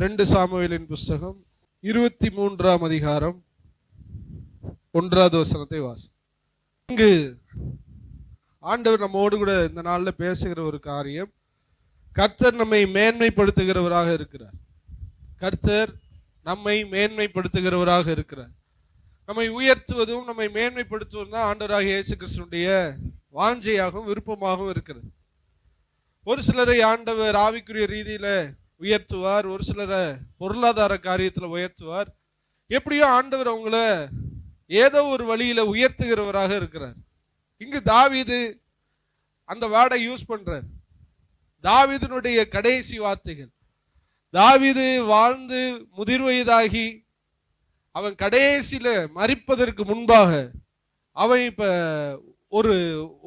2 சாமுவேலின் புஸ்தகம் 23ஆம் அதிகாரம் 1வது வசனத்தை வாசி. இங்கு ஆண்டவர் நம்மோடு கூட இந்த நாளில் பேசுகிற ஒரு காரியம், கர்த்தர் நம்மை மேன்மைப்படுத்துகிறவராக இருக்கிறார். கர்த்தர் நம்மை மேன்மைப்படுத்துகிறவராக இருக்கிறார். நம்மை உயர்த்துவதும் நம்மை மேன்மைப்படுத்துவதும் தான் ஆண்டவராகிய இயேசு கிறிஸ்துவினுடைய வாஞ்சையாகவும் விருப்பமாகவும் இருக்கிறது. ஒரு சிலரை ஆண்டவர் ஆவிக்குரிய ரீதியில உயர்த்துவார், ஒரு சிலரை பொருளாதார காரியத்தில் உயர்த்துவார். எப்படியோ ஆண்டவர் அவங்கள ஏதோ ஒரு வழியில உயர்த்துகிறவராக இருக்கிறார். இங்கு தாவீது அந்த வேர்டை யூஸ் பண்றார். தாவீதினுடைய கடைசி வார்த்தைகள், தாவீது வாழ்ந்து முதிர் வயதாகி அவன் கடைசியில மரிப்பதற்கு முன்பாக அவன் இப்ப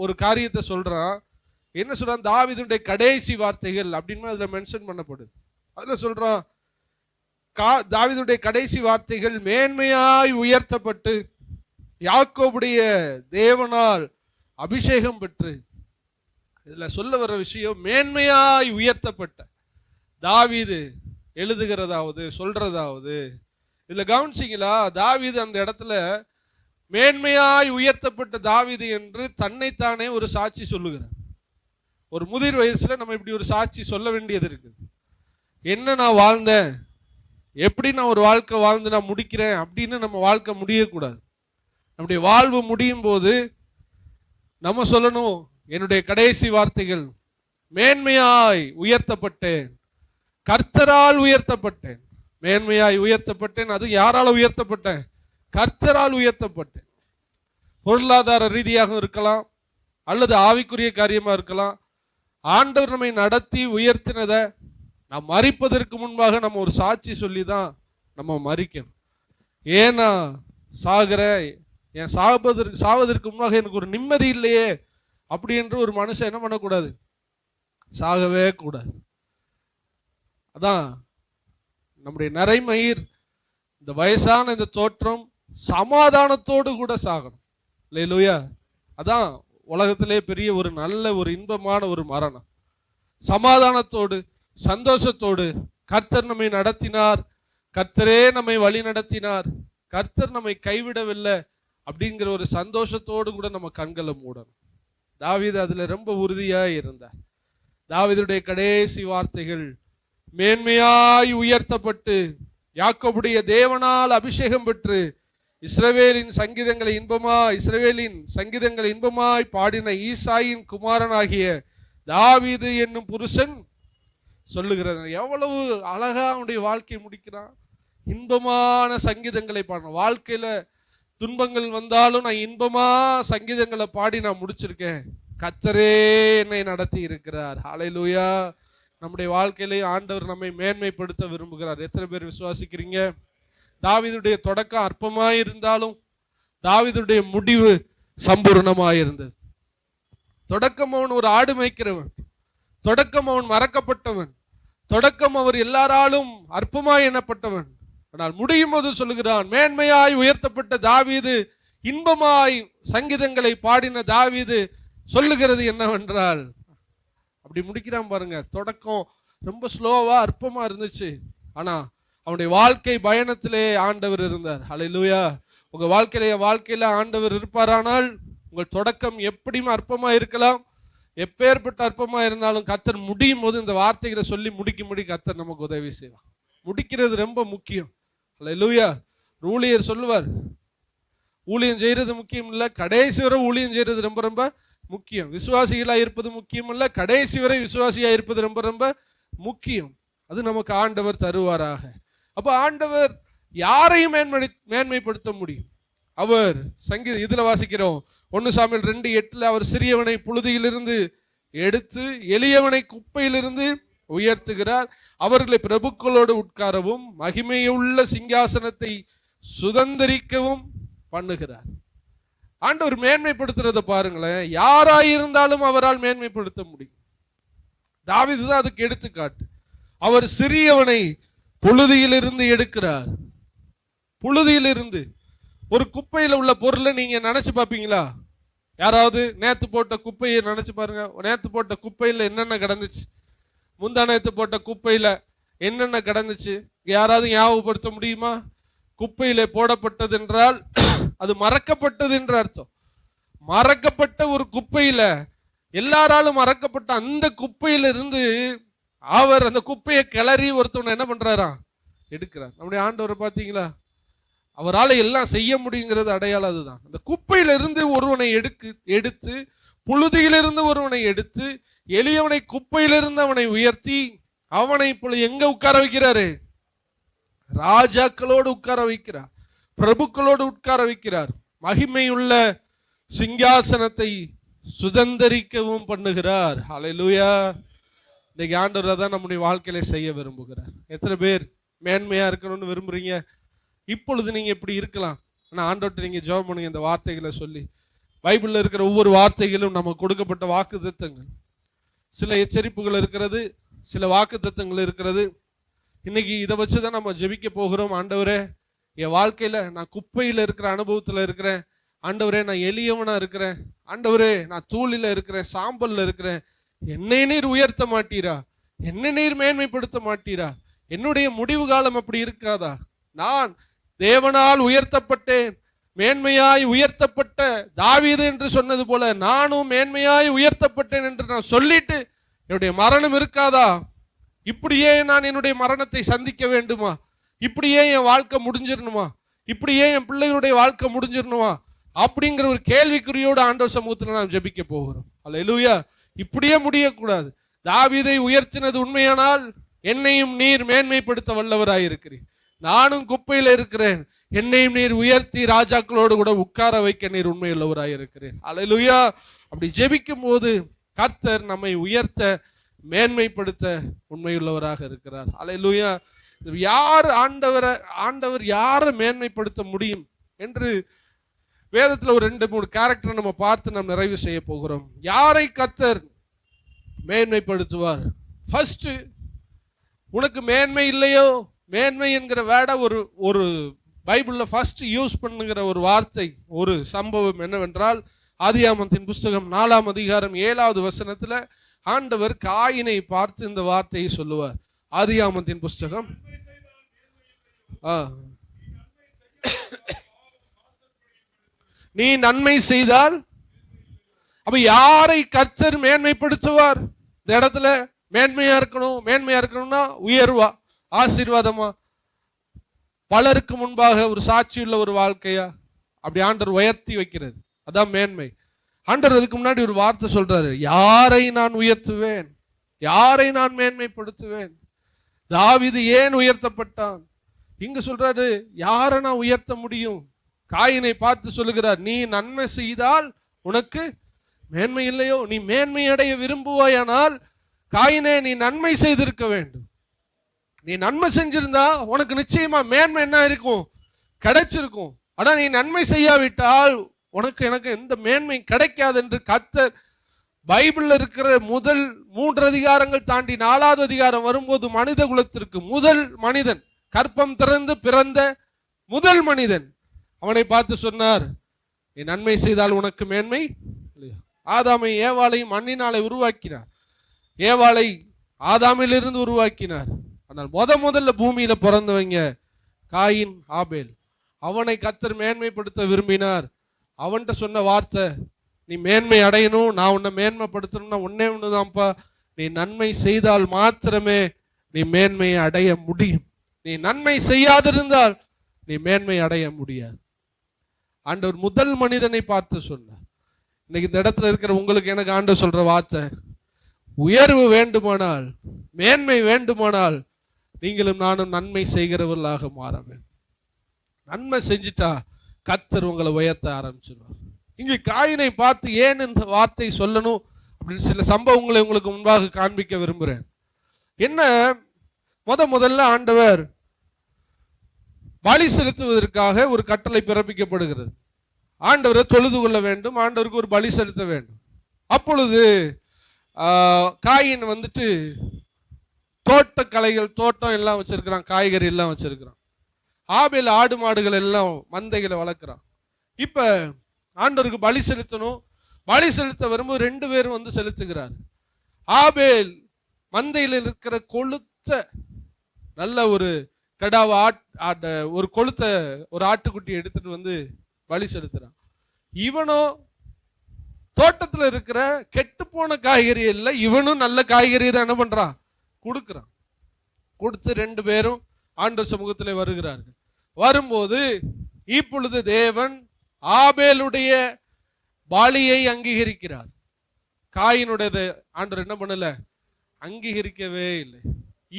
ஒரு காரியத்தை சொல்றான். என்ன சொல்றான்? தாவீதுடைய கடைசி வார்த்தைகள் அப்படின்னு அதுல மென்ஷன் பண்ணப்படுது. அதுல சொல்றான், தாவீதுடைய கடைசி வார்த்தைகள் மேன்மையாய் உயர்த்தப்பட்டு யாக்கோபுடைய தேவனால் அபிஷேகம் பெற்று. இதுல சொல்ல வர விஷயம், மேன்மையாய் உயர்த்தப்பட்ட தாவீது எழுதுகிறதாவது சொல்றதாவது. இதுல கவனிச்சிங்களா? தாவீது அந்த இடத்துல மேன்மையாய் உயர்த்தப்பட்ட தாவீது என்று தன்னைத்தானே ஒரு சாட்சி சொல்லுகிறார். ஒரு முதிர் வயசுல நம்ம இப்படி ஒரு சாட்சி சொல்ல வேண்டியது இருக்கு. என்ன நான் வாழ்ந்தேன், எப்படி நான் ஒரு வாழ்க்கை வாழ்ந்து நான் முடிக்கிறேன் அப்படின்னு நம்ம வாழ்க்கை முடியக்கூடாது. நம்முடைய வாழ்வு முடியும் போது நம்ம சொல்லணும், என்னுடைய கடைசி வார்த்தைகள் மேன்மையாய் உயர்த்தப்பட்டேன், கர்த்தரால் உயர்த்தப்பட்டேன். மேன்மையாய் உயர்த்தப்பட்டேன். அது யாரால உயர்த்தப்பட்டேன்? கர்த்தரால் உயர்த்தப்பட்டேன். பொருளாதார ரீதியாக இருக்கலாம், அல்லது ஆவிக்குரிய காரியமா இருக்கலாம். ஆண்டவர் நம்மை நடத்தி உயர்த்தினதை நாம் மரிப்பதற்கு முன்பாக நம்ம ஒரு சாட்சி சொல்லி தான் நம்ம மரிக்கணும். ஏன்னா என் சாவதற்கு முன்பாக எனக்கு ஒரு நிம்மதி இல்லையே அப்படி என்று ஒரு மனுஷன் என்ன பண்ணக்கூடாது? சாகவே கூடாது. அதான் நம்முடைய நரைமயிர், இந்த வயசான இந்த தோற்றம் சமாதானத்தோடு கூட சாகணும். அல்லேலூயா. அதான் உலகத்திலே பெரிய ஒரு நல்ல ஒரு இன்பமான ஒரு மரணம். சமாதானத்தோடு சந்தோஷத்தோடு கர்த்தர் நம்மை நடத்தினார், கர்த்தரே நம்மை வழி நடத்தினார், கர்த்தர் நம்மை கைவிடவில்லை அப்படிங்கிற ஒரு சந்தோஷத்தோடு கூட நம்ம கண்களை மூடணும். தாவீது அதுல ரொம்ப உறுதியா இருந்தார். தாவீதுடைய கடைசி வார்த்தைகள் மேன்மையாய் உயர்த்தப்பட்டு யாக்கோபுடைய தேவனால் அபிஷேகம் பெற்று இஸ்ரவேலின் சங்கீதங்களை இன்பமாய் பாடின ஈசாயின் குமாரனாகிய தாவீது என்னும் புருஷன் சொல்லுகிறது. எவ்வளவு அழகா அவனுடைய வாழ்க்கையை முடிக்கிறான். இன்பமான சங்கீதங்களை பாடின, வாழ்க்கையில துன்பங்கள் வந்தாலும் நான் இன்பமா சங்கீதங்களை பாடி நான் முடிச்சிருக்கேன். கர்த்தரே என்னை நடத்தி இருக்கிறார். ஹல்லேலூயா. நம்முடைய வாழ்க்கையிலே ஆண்டவர் நம்மை மேன்மைப்படுத்த விரும்புகிறார். எத்தனை பேர் விசுவாசிக்கிறீங்க? தாவீதுடைய தொடக்கம் அற்பமாயிருந்தாலும் தாவீதுடைய முடிவு சம்பூர்ணமாயிருந்தது. தொடக்கம் அவன் ஒரு ஆடு மேய்க்கிறவன், தொடக்கம் அவன் மறக்கப்பட்டவன், தொடக்கம் அவர் எல்லாராலும் அற்பமாய் எண்ணப்பட்டவன். ஆனால் முடியும் போது சொல்லுகிறான், மேன்மையாய் உயர்த்தப்பட்ட தாவீது, இன்பமாய் சங்கீதங்களை பாடின தாவீது சொல்லுகிறது என்னவென்றால், அப்படி முடிக்கிறான் பாருங்க. தொடக்கம் ரொம்ப ஸ்லோவா அற்பமா இருந்துச்சு, ஆனா அவனுடைய வாழ்க்கை பயணத்திலே ஆண்டவர் இருந்தார். ஹல்லேலூயா. உங்க வாழ்க்கையில ஆண்டவர் இருப்பாரானால் உங்கள் தொடக்கம் எப்படியும் அற்பமா இருக்கலாம். எப்பேற்பட்ட அற்பமா இருந்தாலும் கர்த்தர் முடியும் போது இந்த வார்த்தைகளை சொல்லி முடிக்க கர்த்தர் நமக்கு உதவி செய்வார். முடிக்கிறது ரொம்ப முக்கியம். ஹல்லேலூயா. ஊழியர் சொல்லுவார், ஊழியம் செய்யறது முக்கியம் இல்ல, கடைசி வரை ஊழியம் செய்யறது ரொம்ப ரொம்ப முக்கியம். விசுவாசிகளா இருப்பது முக்கியம் இல்ல, கடைசி வரை விசுவாசியா இருப்பது ரொம்ப ரொம்ப முக்கியம். அது நமக்கு ஆண்டவர் தருவாராக. அப்ப ஆண்டவர் யாரையும் மேன்மைப்படுத்த முடியும். அவர் இதுல வாசிக்கிறோம், 1 சாமுவேல் 2:8, அவர் சிறியவனை புழுதியிலிருந்து எடுத்து எளியவனை குப்பையிலிருந்து உயர்த்துகிறார், அவர்களை பிரபுக்களோடு உட்காரவும் மகிமையுள்ள சிங்காசனத்தை சுதந்திரிக்கவும் பண்ணுகிறார். ஆண்டவர் மேன்மைப்படுத்துறத பாருங்களேன். யாராயிருந்தாலும் அவரால் மேன்மைப்படுத்த முடியும். தாவீது தான் அதுக்கு எடுத்துக்காட்டு. அவர் சிறியவனை புழுதியிலிருந்து எடுக்கிறார். புழுதியிலிருந்து ஒரு குப்பையில உள்ள பொருளை நீங்க நினைச்சு பார்ப்பீங்களா? யாராவது நேத்து போட்ட குப்பையை நினைச்சு பாருங்க. நேத்து போட்ட குப்பையில என்னென்ன கிடந்துச்சு, முந்தா நேத்து போட்ட குப்பையில என்னென்ன கிடந்துச்சு? யாராவது ஞாபகப்படுத்த முடியுமா? குப்பையில போடப்பட்டது என்றால் அது மறக்கப்பட்டது என்று அர்த்தம். மறக்கப்பட்ட ஒரு குப்பையில, எல்லாராலும் மறக்கப்பட்ட அந்த குப்பையில இருந்து அவர் அந்த குப்பையை கிளறி ஒருத்தவனை என்ன பண்றாராம்? எடுக்கிறார். நம்முடைய ஆண்டவரை பார்த்தீங்களா? அவரால் எல்லாம் செய்ய முடியுங்கிறது அடையாளம் அதுதான். அந்த குப்பையிலிருந்து ஒருவனை எடுத்து புழுதியிலிருந்து ஒருவனை எடுத்து எளியவனை குப்பையிலிருந்து அவனை உயர்த்தி அவனை இப்பொழுது எங்க உட்கார வைக்கிறாரு? ராஜாக்களோடு உட்கார வைக்கிறார், பிரபுக்களோடு உட்கார வைக்கிறார், மகிமையுள்ள சிங்காசனத்தை சுதந்தரிக்கவும் பண்ணுகிறார். ஹல்லேலூயா. இன்னைக்கு ஆண்டவர் தான் நம்முடைய வாழ்க்கையில செய்ய விரும்புகிறார். எத்தனை பேர் மேன்மையா இருக்கணும்னு விரும்புறீங்க? இப்பொழுது நீங்க இப்படி இருக்கலாம், ஆனா ஆண்டவர்கிட்ட நீங்க ஜெபம் பண்ணுங்க. இந்த வார்த்தைகளை சொல்லி, பைபிள்ல இருக்கிற ஒவ்வொரு வார்த்தைகளும் நமக்கு கொடுக்கப்பட்ட வாக்குத்தத்தங்கள். சில எச்சரிப்புகள் இருக்கிறது, சில வாக்குத்தத்தங்கள் இருக்கிறது. இன்னைக்கு இதை வச்சுதான் நம்ம ஜெபிக்க போகிறோம். ஆண்டவரே, என் வாழ்க்கையில நான் குப்பையில இருக்கிற அனுபவத்துல இருக்கிறேன். ஆண்டவரே, நான் எளியவனா இருக்கிறேன். ஆண்டவரே, நான் தூளில இருக்கிறேன், சாம்பல்ல இருக்கிறேன். என்னை நீர் உயர்த்த மாட்டீரா? என்னை நீர் மேன்மைப்படுத்த மாட்டீரா? என்னுடைய முடிவு காலம் அப்படி இருக்காதா? நான் தேவனால் உயர்த்தப்பட்டேன், மேன்மையாய் உயர்த்தப்பட்ட தாவீது என்று சொன்னது போல நானும் மேன்மையாய் உயர்த்தப்பட்டேன் என்று நான் சொல்லிட்டு என்னுடைய மரணம் இருக்காதா? இப்படியே நான் என்னுடைய மரணத்தை சந்திக்க வேண்டுமா? இப்படியே என் வாழ்க்கை முடிஞ்சிடணுமா? இப்படியே என் பிள்ளைகளுடைய வாழ்க்கை முடிஞ்சிடணுமா? அப்படிங்கிற ஒரு கேள்விக்குறியோடு ஆண்டவர் சமூகத்தில் நாம் ஜெபிக்க போகிறோம். அல்லேலூயா. இப்படியே முடியக்கூடாது. தாவீதை உயர்த்தினது உண்மையானால் என்னையும் நீர் மேன்மைப்படுத்த வல்லவராயிருக்கிறீர். நானும் குப்பையில இருக்கிறேன், என்னையும் நீர் உயர்த்தி ராஜாக்களோடு கூட உட்கார வைக்க நீர் உண்மையுள்ளவராயிருக்கிறேன். அல்லேலூயா. அப்படி ஜெபிக்கும் போது கர்த்தர் நம்மை உயர்த்த மேன்மைப்படுத்த உண்மையுள்ளவராக இருக்கிறார். அல்லேலூயா. யார் ஆண்டவர் யாரை மேன்மைப்படுத்த முடியும் என்று வேதத்துல ஒரு 2-3 கேரக்டர் நம்ம பார்த்து நம்ம நிறைவு செய்ய போகிறோம். யாரை கர்த்தர் மேன்மைப்படுத்துவார்? ஃபர்ஸ்ட், உனக்கு மேன்மை இல்லையோ, மேன்மை என்கிற வேர்டை ஒரு பைபிள்ல ஃபர்ஸ்ட் யூஸ் பண்ணுகிற ஒரு வார்த்தை, ஒரு சம்பவம் என்னவென்றால், ஆதியாகமத்தின் புஸ்தகம் 4ஆம் அதிகாரம் 7வது வசனத்துல ஆண்டவர் காயினை பார்த்து இந்த வார்த்தையை சொல்லுவார். ஆதியாகமத்தின் புஸ்தகம் நீ நன்மை செய்தால். அப்ப யாரை கர்த்தர் மேன்மைப்படுத்துவார்? இந்த இடத்துல மேன்மையா இருக்கணும். மேன்மையா இருக்கணும்னா உயர்வா, ஆசீர்வாதமா, பலருக்கு முன்பாக ஒரு சாட்சியுள்ள ஒரு வாழ்க்கையா, அப்படி ஆண்டவர் உயர்த்தி வைக்கிறது, அதான் மேன்மை. ஆண்டவர் அதுக்கு முன்னாடி ஒரு வார்த்தை சொல்றாரு, யாரை நான் உயர்த்துவேன், யாரை நான் மேன்மைப்படுத்துவேன். தாவீது ஏன் உயர்த்தப்பட்டான்? இங்க சொல்றாரு, யாரை நான் உயர்த்த முடியும்? காயினை பார்த்து சொல்லுகிறார், நீ நன்மை செய்தால் உனக்கு மேன்மை இல்லையோ? நீ மேன்மை அடைய விரும்புவாயானால் காயினே, நீ நன்மை செய்திருக்க வேண்டும். நீ நன்மை செஞ்சிருந்தா உனக்கு நிச்சயமா மேன்மை என்ன இருக்கும்? கிடைச்சிருக்கும். ஆனா நீ நன்மை செய்யாவிட்டால் உனக்கு எனக்கு எந்த மேன்மை கிடைக்காது என்று கர்த்தர் பைபிள்ல இருக்கிற முதல் 3 அதிகாரங்கள் தாண்டி 4வது அதிகாரம் வரும்போது மனித குலத்திற்கு முதல் மனிதன், கற்பம் திறந்து பிறந்த முதல் மனிதன், அவனை பார்த்து சொன்னார், நீ நன்மை செய்தால் உனக்கு மேன்மை. ஆதாமை ஏவாளையும் மண்ணினாலே உருவாக்கினார், ஏவாளை ஆதாமிலிருந்து உருவாக்கினார். ஆனால் முதல்ல பூமியில பிறந்தவங்க காயின், ஆபேல். அவனை கர்த்தர் மேன்மைப்படுத்த விரும்பினார். அவன்கிட்ட சொன்ன வார்த்தை, நீ மேன்மை அடையணும், நான் உன்னை மேன்மைப்படுத்தணும்னா ஒன்னே ஒண்ணுதான்ப்பா, நீ நன்மை செய்தால் மாத்திரமே நீ மேன்மையை அடைய முடியும். நீ நன்மை செய்யாதிருந்தால் நீ மேன்மை அடைய முடியாது. ஆண்டவர் முதல் மனிதனை பார்த்து சொன்னார். இன்னைக்கு இந்த இடத்துல இருக்கிற உங்களுக்கு எனக்கு ஆண்டவர் சொல்ற வார்த்தை, உயர்வு வேண்டுமானால், மேன்மை வேண்டுமானால் நீங்களும் நானும் நன்மை செய்கிறவர்களாக மாற வேண்டும். நன்மை செஞ்சுட்டா கர்த்தர் உங்களை உயர்த்த ஆரம்பிச்சிருவார். இங்கு காயினை பார்த்து ஏன் இந்த வார்த்தை சொல்லணும் அப்படின்னு சில சம்பவங்களை உங்களுக்கு முன்பாக காண்பிக்க விரும்புகிறேன். என்ன, முதல்ல ஆண்டவர் பலி செலுத்துவதற்காக ஒரு கட்டளை பிறப்பிக்கப்படுகிறது. ஆண்டவரை தொழுது கொள்ள வேண்டும், ஆண்டவருக்கு ஒரு பலி செலுத்த வேண்டும். அப்பொழுது காயின் வந்துட்டு தோட்டக்கலைகள், தோட்டம் எல்லாம் வச்சிருக்கிறான், காய்கறி எல்லாம் வச்சிருக்கிறான். ஆபேல் ஆடு மாடுகள் எல்லாம் மந்தைகளை வளர்க்குறான். இப்ப ஆண்டவருக்கு பலி செலுத்தணும். பலி செலுத்த வரும்போது 2 பேரும் வந்து செலுத்துகிறார். ஆபேல் மந்தையில் இருக்கிற கொழுத்த நல்ல ஒரு கடாவை ஒரு கொளுத்த ஒரு ஆட்டுக்குட்டி எடுத்துட்டு வந்து பலி செலுத்துறான். இவனோ தோட்டத்துல இருக்கிற கெட்டு போன காய்கறி இல்ல, இவனும் நல்ல காய்கறி தான் என்ன பண்றான், கொடுக்கிறான். கொடுத்து 2 பேரும் ஆண்டவர் சமூகத்திலே வருகிறார்கள். வரும்போது இப்பொழுது தேவன் ஆபேலுடைய பலியை அங்கீகரிக்கிறார். காயினுடையது ஆண்டவர் என்ன பண்ணல, அங்கீகரிக்கவே இல்லை.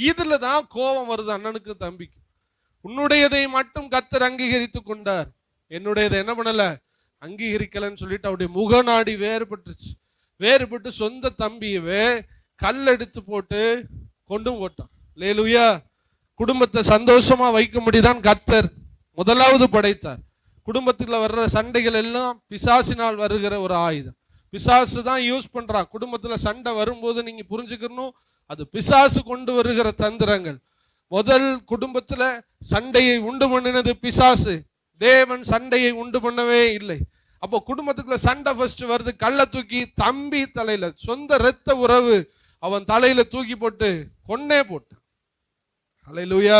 இதுல தான் கோபம் வருது அண்ணனுக்கு தம்பிக்கு. உன்னுடையதை மட்டும் கர்த்தர் அங்கீகரித்து கொண்டார், என்னுடையதை என்ன பண்ணல, அங்கீகரிக்கலன்னு சொல்லிட்டு அவருடைய முகநாடி வேறுபட்டுருச்சு. வேறுபட்டு சொந்த தம்பியவே கல் எடுத்து போட்டு கொண்டும் போட்டான். அல்லேலூயா. குடும்பத்தை சந்தோஷமா வைக்கும்படிதான் கர்த்தர் முதலாவது படைத்தார். குடும்பத்துல வர்ற சண்டைகள் எல்லாம் பிசாசினால் வருகிற ஒரு ஆயுதம். பிசாசு தான் யூஸ் பண்றான். குடும்பத்துல சண்டை வரும்போது நீங்க புரிஞ்சுக்கணும், அது பிசாசு கொண்டு வருகிற தந்திரங்கள். முதல் குடும்பத்துல சண்டையை உண்டு பண்ணினது பிசாசு, தேவன் சண்டையை உண்டு பண்ணவே இல்லை. அப்போ குடும்பத்துக்குள்ள சண்டை ஃபர்ஸ்ட் வருது. கல்லை தூக்கி தம்பி தலையில, சொந்த இரத்த உறவு அவன் தலையில தூக்கி போட்டு கொன்னே போட்டான். அல்லேலூயா.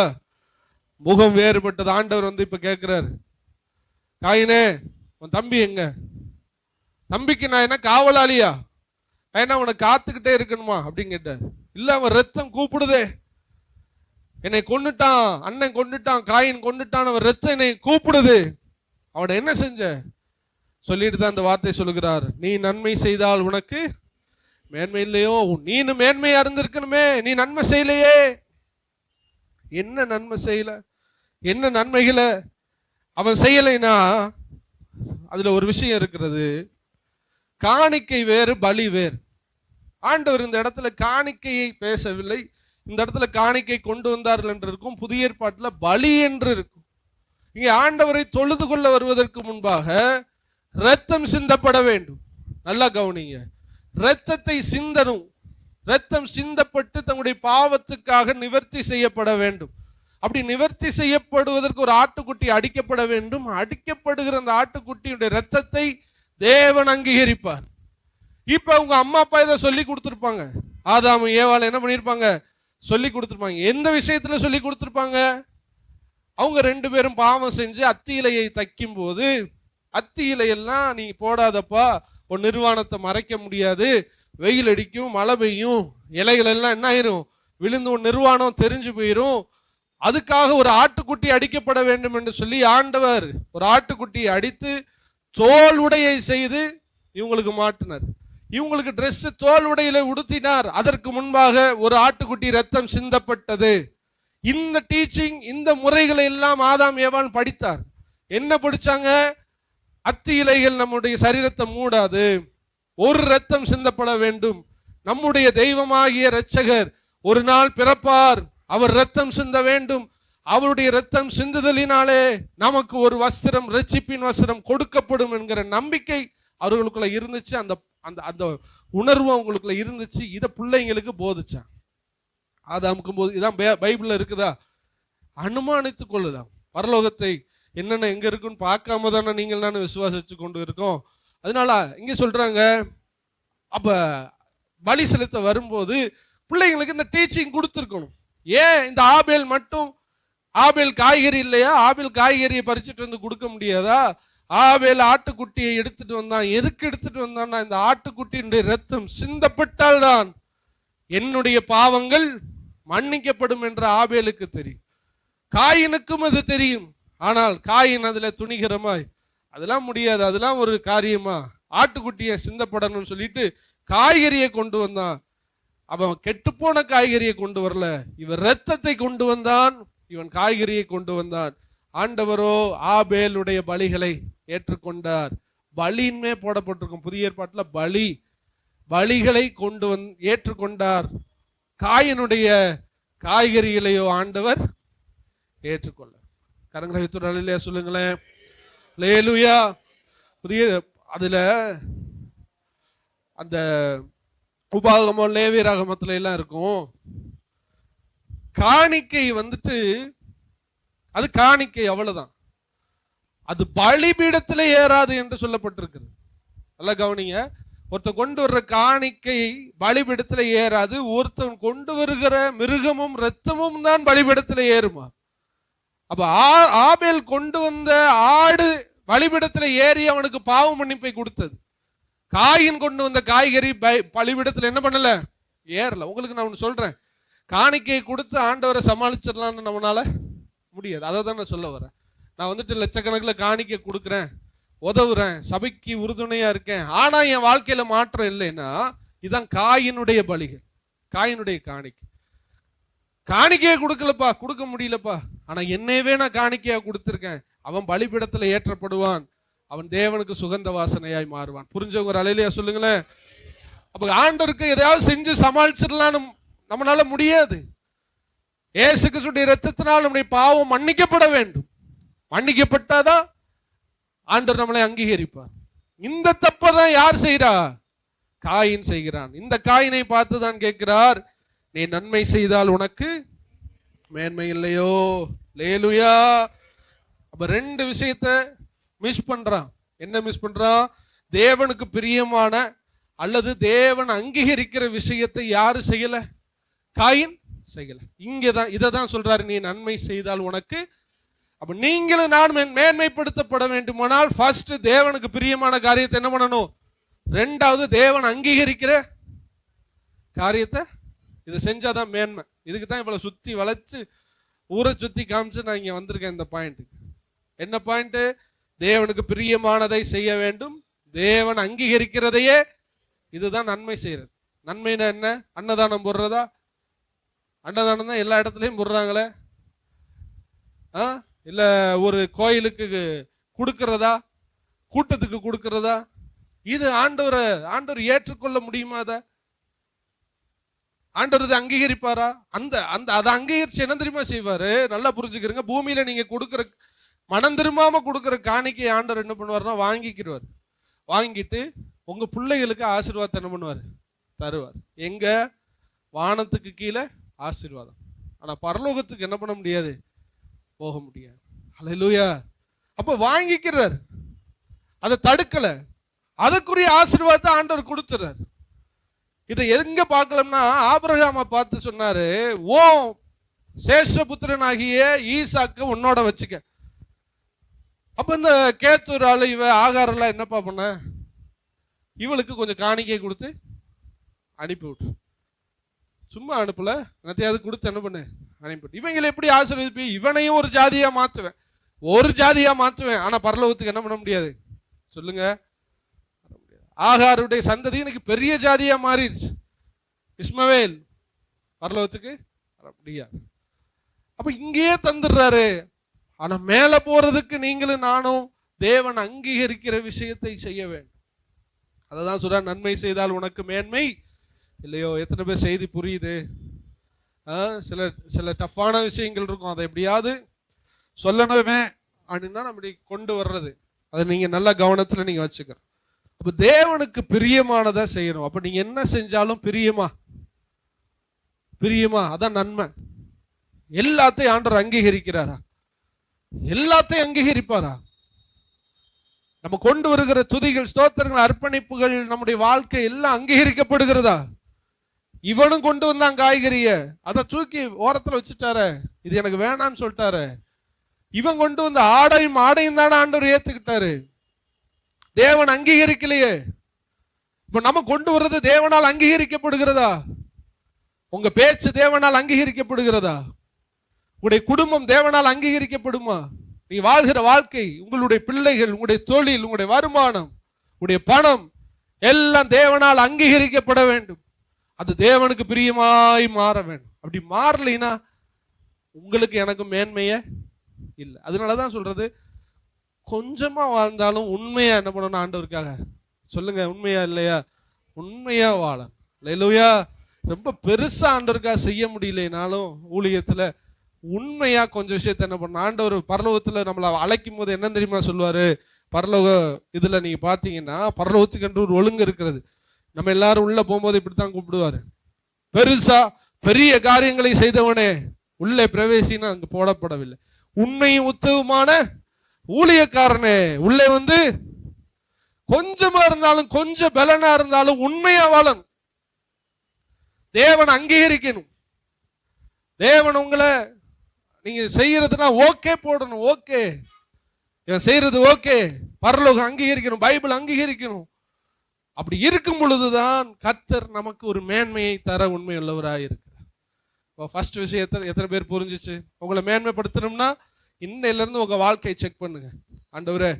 முகம் வேறுபட்டது. ஆண்டவர் வந்து இப்ப கேட்கிறாரு, காயினே உன் தம்பி எங்க? தம்பிக்கு நான் என்ன காவலாளியா? நான் என்ன அவனை காத்துக்கிட்டே இருக்கணுமா அப்படின்னு கேட்டார். இல்ல, அவன் ரத்தம் கூப்பிடுதே, என்னை கொன்னுட்டான், அண்ணன் கொன்னுட்டான், காயின் கொன்னுட்டான், அவன் ரத்தம் என்னை கூப்பிடுது, அவனை என்ன செஞ்ச சொல்லிட்டு தான் அந்த வார்த்தை சொல்லுகிறார், நீ நன்மை செய்தால் உனக்கு மேன்மை இல்லையோ? நீனு மேன்மையா இருந்திருக்கணுமே, நீ நன்மை செய்யலையே. என்ன நன்மை செய்யல, என்ன நன்மைகளை அவன் செய்யலைன்னா அதுல ஒரு விஷயம் இருக்கிறது. காணிக்கை வேறு, பலி வேறு. ஆண்டவர் இந்த இடத்துல காணிக்கையை பேசவில்லை, இந்த இடத்துல காணிக்கை கொண்டு வந்தார்கள் என்று இருக்கும். புதிய ஏற்பாட்டுல பலி என்று இருக்கும். இங்கே ஆண்டவரை தொழுது கொள்ள வருவதற்கு முன்பாக இரத்தம் சிந்தப்பட வேண்டும். நல்லா கவனிங்க, இரத்தத்தை சிந்தனும். இரத்தம் சிந்தப்பட்டு தங்களுடைய பாவத்துக்காக நிவர்த்தி செய்யப்பட வேண்டும். அப்படி நிவர்த்தி செய்யப்படுவதற்கு ஒரு ஆட்டுக்குட்டி அடிக்கப்பட வேண்டும். அடிக்கப்படுகிற அந்த ஆட்டுக்குட்டியுடைய இரத்தத்தை தேவன் அங்கீகரிப்பார். இப்ப உங்க அம்மா அப்பா இதை சொல்லி கொடுத்துருப்பாங்க. ஆதாம் ஏவாள் என்ன பண்ணிருப்பாங்க, சொல்லி கொடுத்துருப்பாங்க. எந்த விஷயத்துல சொல்லி கொடுத்துருப்பாங்க? அவங்க 2 பேரும் பாவம் செஞ்சு அத்தி இலையை தைக்கும் போது, அத்தி இலையெல்லாம் நீ போடாதப்பா, உன் நிர்வாணத்தை மறைக்க முடியாது, வெயில் அடிக்கும், மழை பெய்யும், இலைகள் எல்லாம் என்ன ஆயிரும், விழுந்து உன் நிர்வாணம் தெரிஞ்சு போயிரும், அதுக்காக ஒரு ஆட்டுக்குட்டி அடிக்கப்பட வேண்டும் என்று சொல்லி ஆண்டவர் ஒரு ஆட்டுக்குட்டியை அடித்து தோல் உடையை செய்து இவங்களுக்கு மாட்டினார். இவங்களுக்கு ட்ரெஸ் தோல் உடையில உடுத்தினார். அதற்கு முன்பாக ஒரு ஆட்டுக்குட்டி ரத்தம் சிந்தப்பட்டது. இந்த டீச்சிங், இந்த முறைகளை எல்லாம் ஆதாம் ஏவாள் படித்தார். என்ன படிச்சாங்க? அத்தி இலைகள் நம்முடைய சரீரத்தை மூடாது, ஒரு ரத்தம் சிந்தப்பட வேண்டும். நம்முடைய தெய்வமாகிய இரட்சகர் ஒரு நாள் பிறப்பார், அவர் ரத்தம் சிந்த வேண்டும். அவருடைய ரத்தம் சிந்துதலினாலே நமக்கு ஒரு வஸ்திரம், இரட்சிப்பின் வஸ்திரம் கொடுக்கப்படும் என்கிற நம்பிக்கை அவர்களுக்குள்ள இருந்துச்சு. அந்த அந்த அந்த உணர்வு அவங்களுக்குள்ள இருந்துச்சு. இதை பிள்ளைங்களுக்கு போதிச்சான். ஆதாமுக்கு போது இதான் பைபிள்ல இருக்குதா, அனுமானித்துக் கொள்ளலாம். பரலோகத்தை என்னென்ன எங்க இருக்குன்னு பார்க்காம தானே நீங்கள் நான் விசுவாசிச்சு கொண்டு இருக்கோம். அதனால இங்க சொல்றாங்க, அப்ப பலி செலுத்த வரும்போது பிள்ளைங்களுக்கு இந்த டீச்சிங் கொடுத்துருக்கணும். ஏன் இந்த ஆபேல் மட்டும், ஆபேல் காய்கறி இல்லையா, ஆபேல் காய்கறியை பறிச்சுட்டு வந்து கொடுக்க முடியாதா? ஆபேல் ஆட்டுக்குட்டியை எடுத்துட்டு வந்தான். எதுக்கு எடுத்துட்டு வந்தான்னா, இந்த ஆட்டுக்குட்டியினுடைய ரத்தம் சிந்தப்பட்டால் தான் என்னுடைய பாவங்கள் மன்னிக்கப்படும் என்ற ஆபேலுக்கு தெரியும். காயினுக்கும் அது தெரியும். ஆனால் காயின் அதுல துணிகரமாய், அதெல்லாம் முடியாது, அதெல்லாம் ஒரு காரியமா, ஆட்டுக்குட்டியை சிந்தப்படணும்னு சொல்லிட்டு காய்கறியை கொண்டு வந்தான். அவன் கெட்டுப்போன காய்கறியை கொண்டு வரல, இவன் ரத்தத்தை கொண்டு வந்தான், இவன் காய்கறியை கொண்டு வந்தான். ஆண்டவரோ ஆபேலுடைய பலிகளை ஏற்றுக்கொண்டார். பலின்மே போடப்பட்டிருக்கும் புதிய ஏற்பாட்டுல, பலிகளை கொண்டு ஏற்றுக்கொண்டார். காயினுடைய காய்கறிகளையோ ஆண்டவர் ஏற்றுக்கொள்ள. கரங்களை சொல்லுங்களேன், அல்லேலூயா. புதிய அதுல அந்த உபாகமோ லேவியராகமத்துல எல்லாம் இருக்கும். காணிக்கை வந்துட்டு அது காணிக்கை, அவ்வளவுதான். அது பலிபீடத்திலே ஏறாது என்று சொல்லப்பட்டிருக்கிறது. நல்லா கவனிங்க. ஒருத்தன் கொண்டு வர்ற காணிக்கை பலிபீடத்துல ஏறாது, ஒருத்தன் கொண்டு வருகிற மிருகமும் இரத்தமும் தான் பலிபீடத்துல ஏறுமா. அப்ப ஆபேல் கொண்டு வந்த ஆடு பலிபீடத்துல ஏறி அவனுக்கு பாவ மன்னிப்பை கொடுத்தது. காயின் கொண்டு வந்த காய்கறி பலிபீடத்துல என்ன பண்ணல, ஏறல. உங்களுக்கு நான் ஒன்று சொல்றேன், காணிக்கையை கொடுத்து ஆண்டவரை சமாளிச்சிடலான்னு நம்மளால முடியாது. அதை தான் நான் சொல்ல வரேன். நான் வந்துட்டு லட்சக்கணக்கில் காணிக்கை கொடுக்குறேன், உதவுறேன், சபைக்கு உறுதுணையா இருக்கேன், ஆனா என் வாழ்க்கையில மாற்றம் இல்லைன்னா இதுதான் காயினுடைய பலிகள், காயினுடைய காணிக்கை. காணிக்கையை கொடுக்கலப்பா, கொடுக்க முடியலப்பா, ஆனா என்னையவே நான் காணிக்கையா கொடுத்துருக்கேன், அவன் பலிபீடத்துல ஏற்றப்படுவான், அவன் தேவனுக்கு சுகந்த வாசனையாய் மாறுவான். புரிஞ்சவங்க ஒரு அலையிலையா சொல்லுங்களேன். அப்ப ஆண்டவருக்கு எதையாவது செஞ்சு சமாளிச்சிடலான்னு நம்மளால முடியாது. இயேசு கிறிஸ்துவின் இரத்தத்தினால் நம்முடைய பாவம் மன்னிக்கப்பட வேண்டும். மன்னிக்கப்பட்டாதான் ஆண்டவர் நம்மளை அங்கீகரிப்பார். இந்த தப்பதான் யார் செய்யறா? காயின் செய்கிறான். இந்த காயினை பார்த்து தான் கேட்கிறார், நீ நன்மை செய்தால் உனக்கு மேன்மை இல்லையோ? லேலுயா. அப்ப ரெண்டு விஷயத்த மிஸ் பண்றான். என்ன மிஸ் பண்றான்? தேவனுக்கு பிரியமான அல்லது தேவன் அங்கீகரிக்கிற விஷயத்தை யாரு செய்யல? காயின் செய்யல. இங்கதான் இதை தான் சொல்றாரு, நீ நன்மை செய்தால் உனக்கு. அப்ப நீங்களும் நான் மேன்மைப்படுத்தப்பட வேண்டுமானால் ஃபர்ஸ்ட் தேவனுக்கு பிரியமான காரியத்தை என்ன பண்ணணும்? ரெண்டாவது தேவன் அங்கீகரிக்கிற காரியத்தை இதை செஞ்சாதான் மேன்மை. இதுக்கு தான் இவ்வளவு சுத்தி வளைச்சு ஊரை சுத்தி காமிச்சு நான் இங்க வந்திருக்கேன். இந்த பாயிண்ட் என்ன பாயிண்ட்? தேவனுக்கு பிரியமானதை செய்ய வேண்டும், தேவன் அங்கீகரிக்கிறதையே. இதுதான் நன்மை செய்யறது. நன்மைனா என்ன? அன்னதானம் போடுறதா? அன்னதானம் தான் எல்லா இடத்துலையும் போடுறாங்களே. இல்ல ஒரு கோயிலுக்கு கொடுக்கறதா, கூட்டத்துக்கு கொடுக்கறதா? இது ஆண்டவர் ஏற்றுக்கொள்ள முடியுமா? ஆண்டவர் இதை அங்கீகரிப்பாரா? அதை அங்கீகரிச்சு என்ன தெரியுமா செய்வாரு? நல்லா புரிஞ்சுக்கிறீங்க. பூமியில நீங்க கொடுக்குற மனம் திரும்பாம கொடுக்குற காணிக்கை ஆண்டவர் என்ன பண்ணுவாருன்னா வாங்கிக்கிறார். வாங்கிட்டு உங்க பிள்ளைகளுக்கு ஆசீர்வாதத்தை என்ன பண்ணுவார்? தருவார். எங்க? வானத்துக்கு கீழே ஆசீர்வாதம். ஆனா பரலோகத்துக்கு என்ன பண்ண முடியாது? போக முடியாது. ஹல்லேலூயா. அப்ப வாங்கிக்கிறார், அதை தடுக்கல, அதுக்குரிய ஆசீர்வாதத்தை ஆண்டவர் கொடுத்துறார். இதை எங்க பார்க்கலாம்னா ஆபிரகாமை பார்த்து சொன்னாரு, ஓ சேஷ்டபுத்திரனாகிய ஈசாக்க உன்னோட வச்சுக்க. அப்ப இந்த கேத்தூர் ஆளு இவ ஆகாரெல்லாம் என்னப்பா பண்ண? இவளுக்கு கொஞ்சம் காணிக்கை கொடுத்து அனுப்பி விட்டு, சும்மா அனுப்பல, என்னத்தையாவது கொடுத்து என்ன பண்ணு அனுப்பிவிட்டு. இவங்களை எப்படி ஆசீர்வதிப்பி? இவனையும் ஒரு ஜாதியா மாத்துவேன், ஒரு ஜாதியா மாத்துவேன். ஆனா பரலோகத்துக்கு என்ன பண்ண முடியாது? சொல்லுங்க. ஆகாருடைய சந்ததி எனக்கு பெரிய ஜாதியா மாறிடுச்சு. இஸ்மவேல் பரலோகத்துக்கு வர முடியாது. அப்ப இங்கேயே தந்துடுறாரு. ஆனா மேல போறதுக்கு நீங்களும் நானும் தேவன் அங்கீகரிக்கிற விஷயத்தை செய்ய வேண்டும். அததான் சொல்ற, நன்மை செய்தால் உனக்கு மேன்மை இல்லையோ? எத்தனை பேர் செய்தி புரியுது? சில டஃப்பான விஷயங்கள் இருக்கும், அதை எப்படியாவது சொல்லணுமே அப்படின்னா நம்ம கொண்டு வர்றது. அதை நீங்க நல்ல கவனத்துல நீங்க வச்சுக்க. அப்ப தேவனுக்கு பிரியமானதை செய்யணும். அப்ப நீங்க என்ன செஞ்சாலும் பிரியமா அதான் நன்மை. எல்லாத்தையும் ஆண்டவர் அங்கீகரிக்கிறாரா? எல்லாத்தையும் அங்கீகரிப்பாரா? நம்ம கொண்டு வருகிற துதிகள், ஸ்தோத்திரங்கள், அர்ப்பணிப்புகள், நம்முடைய வாழ்க்கை எல்லாம் அங்கீகரிக்கப்படுகிறதா? இவனும் கொண்டு வந்தான் காய்கறிய, அதை தூக்கி ஓரத்துல வச்சுட்டாரு, இது எனக்கு வேணான்னு சொல்லிட்டாரு. இவன் கொண்டு வந்த ஆடையும் தானே ஆண்டவர் ஏத்துக்கிட்டாரு. தேவன் அங்கீகரிக்கலையே. இப்ப நம்ம கொண்டு வர்றது தேவனால் அங்கீகரிக்கப்படுகிறதா? உங்க பேச்சு தேவனால் அங்கீகரிக்கப்படுகிறதா? உங்களுடைய குடும்பம் தேவனால் அங்கீகரிக்கப்படுமா? நீ வாழ்கிற வாழ்க்கை, உங்களுடைய பிள்ளைகள், உங்களுடைய தொழில், உங்களுடைய வருமானம், உங்களுடைய பணம் எல்லாம் தேவனால் அங்கீகரிக்கப்பட வேண்டும். அது தேவனுக்கு பிரியமாய் மாற வேண்டும். அப்படி மாறலைன்னா உங்களுக்கு எனக்கு மேன்மையே இல்லை. அதனாலதான் சொல்றது, கொஞ்சமா வாழ்ந்தாலும் உண்மையா என்ன பண்ணணும் ஆண்டவருக்காக? சொல்லுங்க, உண்மையா இல்லையா? உண்மையா வாழ. அல்லேலூயா. ரொம்ப பெருசா ஆண்டவருக்காக செய்ய முடியலைனாலும் ஊழியத்துல உண்மையா கொஞ்சம் விஷயத்த என்ன பண்ண. ஆண்டவர் பரலோகத்துல நம்மளை அழைக்கும் போது என்ன தெரியுமா சொல்லுவாரு? பரலோக இதுல நீங்க பாத்தீங்கன்னா பரலோகத்துக்கு என்று ஒரு ஒழுங்கு இருக்கிறது. நம்ம எல்லாரும் உள்ள போகும்போது இப்படித்தான் கூப்பிடுவாரு, பெருசா பெரிய காரியங்களை செய்தவனே உள்ளே பிரவேசினா அங்கு போடப்படவில்லை, உண்மையும் உத்தவமான ஊழியக்காரனே உள்ளே வந்து கொஞ்சமா இருந்தாலும், கொஞ்சம் பலனா இருந்தாலும் உண்மையா வாழணும். தேவன் அங்கீகரிக்கணும். தேவன் உங்களை நீங்க செய்யறதுனா ஓகே போடணும். ஓகே, இவன் செய்யறது ஓகே, பரலோகம் அங்கீகரிக்கணும், பைபிள் அங்கீகரிக்கணும். அப்படி இருக்கும் பொழுதுதான் கர்த்தர் நமக்கு ஒரு மேன்மையை தர உண்மை உள்ளவராக இருக்கிறார். ஃபர்ஸ்ட் விஷயத்தை எத்தனை பேர் புரிஞ்சிச்சு? உங்களை மேன்மைப்படுத்தணும்னா இன்னையில இருந்து உங்க வாழ்க்கையை செக் பண்ணுங்க. ஆண்டவரே,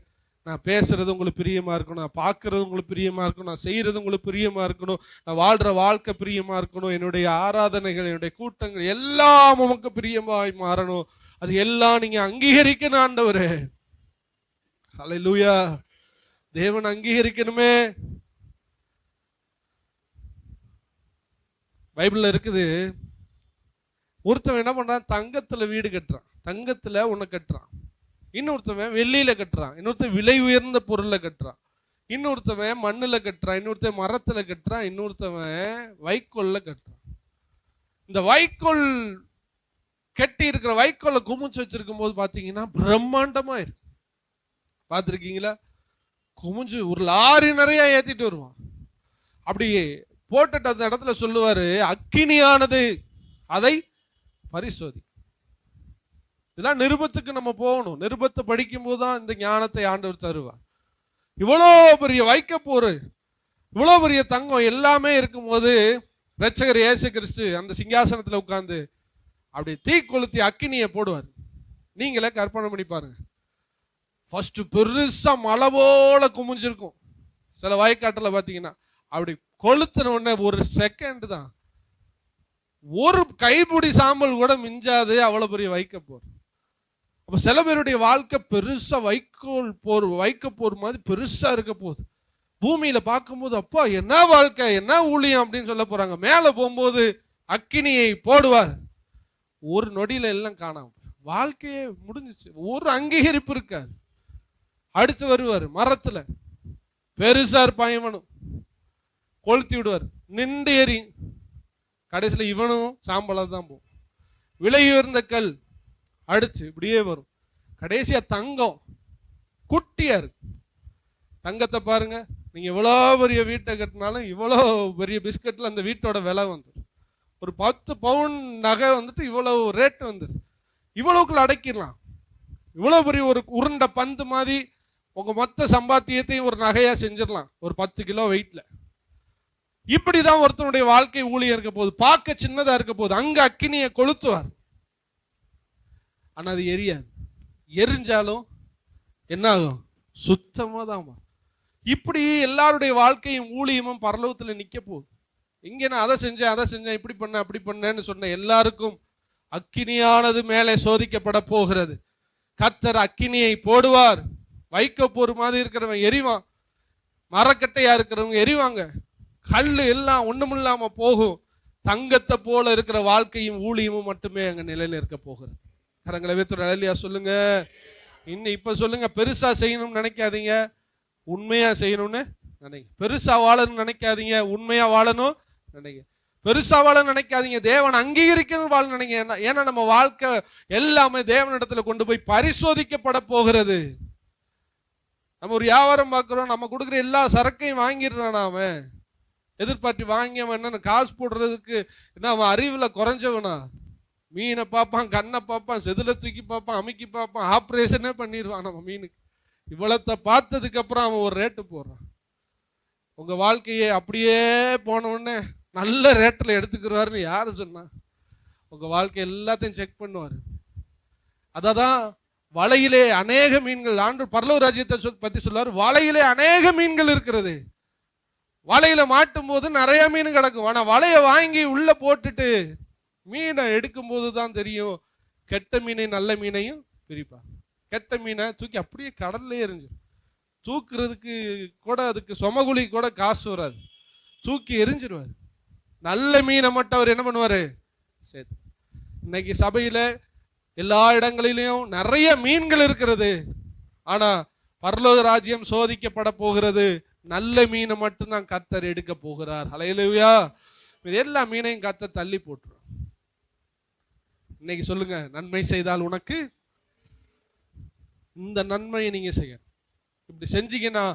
நான் பேசுறது உங்களுக்கு பிரியமா இருக்கணும், நான் பார்க்கறது உங்களுக்கு பிரியமா இருக்கணும், நான் செய்யறது உங்களுக்கு பிரியமா இருக்கணும், நான் வாழ்ற வாழ்க்கை பிரியமா இருக்கணும், என்னுடைய ஆராதனைகள், என்னுடைய கூட்டங்கள் எல்லாம் உமக்கு பிரியமாய் மாறணும். அது எல்லாம் நீங்க அங்கீகரிக்கணும் ஆண்டவரே. ஹல்லேலூயா. தேவன் அங்கீகரிக்கணுமே. பைபிள்ல இருக்குது, ஒருத்தவன் என்ன பண்றான், தங்கத்துல வீடு கட்டுறான், தங்கத்துல ஒண்ணு கட்டுறான். இன்னொருத்தவன் வெள்ளியில கட்டுறான், இன்னொருத்தன் விலை உயர்ந்த பொருள்ல கட்டுறான், இன்னொருத்தவன் மண்ணுல கட்டுறான், இன்னொருத்தன் மரத்துல கட்டுறான், இன்னொருத்தவன் வைக்கோல்ல கட்டுறான். இந்த வைக்கோல் கட்டி இருக்கிற வைக்கோல்ல குமிச்சு வச்சிருக்கும் போது பாத்தீங்கன்னா பிரம்மாண்டமா இருக்கு. பார்த்துருக்கீங்களா? குமிஞ்சு ஒரு லாரி நிறைய ஏத்திட்டு வருவான். அப்படி போட்டுட்டு அந்த இடத்துல சொல்லுவாரு, அக்கினியானது அதை பரிசோதி. இதெல்லாம் நிருபத்துக்கு நம்ம போகணும். நிருபத்தை படிக்கும் போதுதான் இந்த ஞானத்தை ஆண்டவர் தருவார். இவ்வளோ பெரிய வைக்கப்போரு, இவ்வளோ பெரிய தங்கம் எல்லாமே இருக்கும்போது இரட்சகர் இயேசு கிறிஸ்து அந்த சிங்காசனத்தில் உட்கார்ந்து அப்படி தீ கொளுத்தி அக்கினியை போடுவார். நீங்களே கற்பனை பண்ணி பாருங்க. ஃபர்ஸ்ட் பெருசா மலை போல குமிஞ்சிருக்கும். சில வயக்காட்டுல பாத்தீங்கன்னா அப்படி கொளுத்தின உடனே ஒரு செகண்ட் தான், ஒரு கைப்பிடி சாம்பல் கூட மிஞ்சாது, அவ்வளவு பெரிய வைக்கப்போர். அப்ப சில பேருடைய வாழ்க்கை பெருசா வைக்கப்போர் மாதிரி பெருசா இருக்க போகுது. பூமியில பார்க்கும்போது அப்பா என்ன வாழ்க்கை, என்ன ஊழியம் அப்படின்னு சொல்ல போறாங்க. மேல போகும்போது அக்கினியை போடுவார், ஒரு நொடியில எல்லாம் காணாம, வாழ்க்கையே முடிஞ்சிச்சு, ஒரு அங்கீகரிப்பு இருக்காது. அடுத்து வருவார், மரத்துல பெருசா இருப்பான், இவனும் கொளுத்தி விடுவார், நின்று எறி, கடைசியில் இவனும் சாம்பலாக தான் போகும். விலை உயர்ந்த கல் அடிச்சு இப்படியே வரும். கடைசியா தங்கம் குட்டியா இருக்கு. தங்கத்தை பாருங்க, நீங்க இவ்வளோ பெரிய வீட்டை கட்டினாலும் இவ்வளோ பெரிய பிஸ்கட்ல அந்த வீட்டோட விலை வந்துடும். ஒரு 10 பவுன் நகை வந்துட்டு இவ்வளவு ரேட் வந்துடுது. இவ்வளவுக்குள்ள அடைக்கிடலாம். இவ்வளோ பெரிய ஒரு உருண்டை பந்து மாதிரி உங்க மொத்த சம்பாத்தியத்தையும் ஒரு நகையா செஞ்சிடலாம், ஒரு 10 கிலோ வெயிட்ல. இப்படிதான் ஒருத்தனுடைய வாழ்க்கை ஊழியம் இருக்க போகுது. பார்க்க சின்னதா இருக்க போகுது. அங்க அக்கினியை கொளுத்துவார், ஆனா அது எரியாது. எரிஞ்சாலும் என்ன ஆகும்? சுத்தமா தான். இப்படி எல்லாருடைய வாழ்க்கையும் ஊழியமும் பரலோகத்துல நிக்க போகுது. இங்க நான் அதை செஞ்சேன் இப்படி பண்ண அப்படி பண்ணேன்னு சொன்ன எல்லாருக்கும் அக்கினியானது மேலே சோதிக்கப்பட போகிறது. கர்த்தர் அக்கினியை போடுவார். வைக்கப்போர் மாதிரி இருக்கிறவன் எரிவான், மரக்கட்டையா இருக்கிறவங்க எரிவாங்க, கல்லு எல்லாம் ஒண்ணுமில்லாம போகும். தங்கத்தை போல இருக்கிற வாழ்க்கையும் ஊழியமும் மட்டுமே அங்க நிலையில இருக்க போகிறது. கரங்களை வைத்து நிலையா சொல்லுங்க. இன்னும் இப்ப சொல்லுங்க, பெருசா செய்யணும்னு நினைக்காதீங்க, உண்மையா செய்யணும்னு நினைங்க. பெருசா வாழணும்னு நினைக்காதீங்க, உண்மையா வாழணும் நினைங்க. பெருசா வாழ நினைக்காதீங்க, தேவன் அங்கீகரிக்கணும் வாழ நினைங்க. ஏன்னா நம்ம வாழ்க்கை எல்லாமே தேவனிடத்துல கொண்டு போய் பரிசோதிக்கப்பட போகிறது. நம்ம ஒரு வியாபாரம் பார்க்கிறோம், நம்ம கொடுக்குற எல்லா சரக்கையும் வாங்கிடுறான். அவன் எதிர்பார்த்து வாங்கியவன் என்ன காசு போடுறதுக்கு என்ன அவன் அறிவுல குறைஞ்சவனா? மீனை பார்ப்பான், கண்ணை பார்ப்பான், செதில தூக்கி பார்ப்பான், அமுக்கி பார்ப்பான், ஆப்ரேஷனே பண்ணிடுவான் நம்ம மீனுக்கு. இவ்வளத்தை பார்த்ததுக்கு அப்புறம் அவன் ஒரு ரேட்டு போடுறான். உங்க வாழ்க்கையை அப்படியே போன உடனே நல்ல ரேட்டில் எடுத்துக்கிறாருன்னு யாரு சொன்னா? உங்க வாழ்க்கை எல்லாத்தையும் செக் பண்ணுவாரு. அததான் வலையிலே அநேக மீன்கள், ஆண்டு பரலோக ராஜ்யத்தை பத்தி சொல்லுவார். வலையிலே அநேக மீன்கள் இருக்கிறது. வலையில மாட்டும் போது நிறைய மீன் கிடக்கும். ஆனா வலையை வாங்கி உள்ள போட்டுட்டு மீனை எடுக்கும் போது தான் தெரியும், கெட்ட மீனை நல்ல மீனையும் பிரிப்பா. கெட்ட மீனை தூக்கி அப்படியே கடல்ல எரிஞ்சு, தூக்குறதுக்கு கூட அதுக்கு சொமகுலி கூட காசு வராது, தூக்கி எரிஞ்சிருவாரு. நல்ல மீனை மட்டும் அவர் என்ன பண்ணுவாரு? சரி, இன்னைக்கு சபையில எல்லா இடங்களிலும் நிறைய மீன்கள் இருக்கிறது. ஆனா பரலோக ராஜ்யம் சோதிக்கப்பட போகிறது. நல்ல மீனை மட்டும்தான் கர்த்தர் எடுக்க போகிறார். ஹல்லேலூயா. எல்லா மீனையும் கர்த்தர் தள்ளி போட்டுரும். இன்னைக்கு சொல்லுங்க, நன்மை செய்தால் உனக்கு இந்த நன்மையை நீங்க செய்யணும். இப்படி செஞ்சீங்கன்னா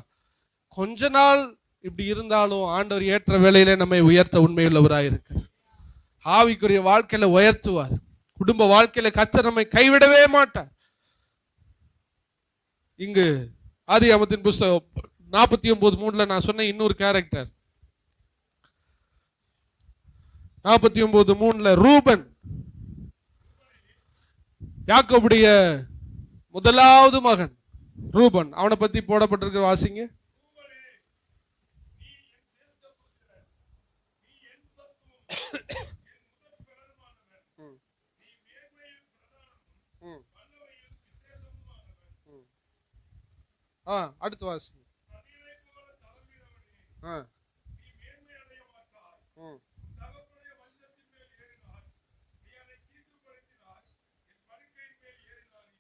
கொஞ்ச நாள் இப்படி இருந்தாலும் ஆண்டவர் ஏற்ற வேளையிலே நம்மை உயர்த்த உண்மையுள்ளவராக இருக்கிறார். ஆவிக்குரிய வாழ்க்கையில உயர்த்துவார். குடும்ப வாழ்க்கையில கர்த்தர் நம்மை கைவிடவே மாட்டார். இங்கு ஆதியாகமத்தின் புஸ்தகம் 49:3 நான் சொன்ன இன்னொரு கேரக்டர் 49:3 ரூபன், யாக்கோபுடைய முதலாவது மகன் ரூபன். அவனை பத்தி போடப்பட்டிருக்கிற வாசிங்க. அடுத்து வாசி.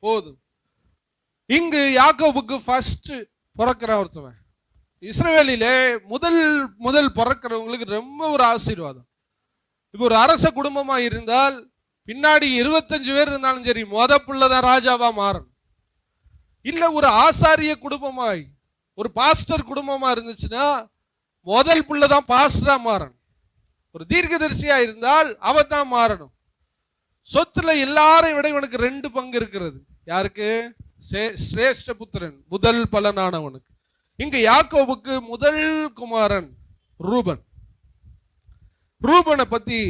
போதும். இங்கு யாக்கோபுக்கு ஃபர்ஸ்ட் பிறக்கிற ஒருத்தவன். இஸ்ரவேலிலே முதல் பிறக்கிறவங்களுக்கு ரொம்ப ஒரு ஆசீர்வாதம். இப்போ ஒரு அரச குடும்பமா இருந்தால் பின்னாடி 25 பேர் இருந்தாலும் சரி, பிள்ளைதான் ராஜாவா மாறணும். இல்ல ஒரு ஆசாரிய குடும்பமாய் ஒரு பாஸ்டர் குடும்பமா இருந்துச்சுன்னா முதல் பிள்ளைதான் பாஸ்டரா மாறணும். ஒரு தீர்க்கதரிசியா இருந்தால் அவன் தான் மாறணும். சொத்துல எல்லாரையும் விட இவனுக்கு 2 பங்கு இருக்கிறது. யாருக்கு? சிரேஷ்ட புத்திரன், முதல் பலனானவனுக்கு. இங்க யாக்கோபுக்கு முதல் குமாரன் ரூபன். ரூபனை பத்தி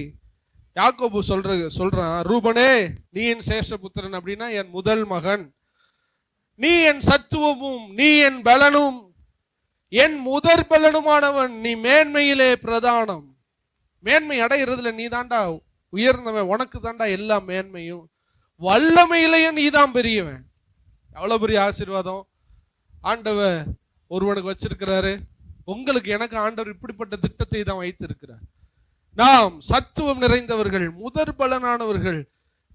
யாக்கோபு சொல்றான், ரூபனே நீ என் சிரேஷ்ட புத்திரன், அப்படின்னா என் முதல் மகன், நீ என் சத்துவமும் நீ என் பலனும் என் முதற் பலனுமானவன், நீ மேன்மையிலே பிரதானம். மேன்மை அடைகிறதுல நீ தாண்டா உயர்ந்தவன், உனக்கு தாண்டா எல்லா மேன்மையும், வல்லமையிலையும் நீ தான் பெரியவன். எவ்வளவு பெரிய ஆசீர்வாதம் ஆண்டவர் ஒருவனுக்கு வச்சிருக்கிறாரு. உங்களுக்கு எனக்கு ஆண்டவர் இப்படிப்பட்ட திட்டத்தை தான் வைத்திருக்கிறார். நாம் சத்துவம் நிறைந்தவர்கள், முதற் பலனானவர்கள்,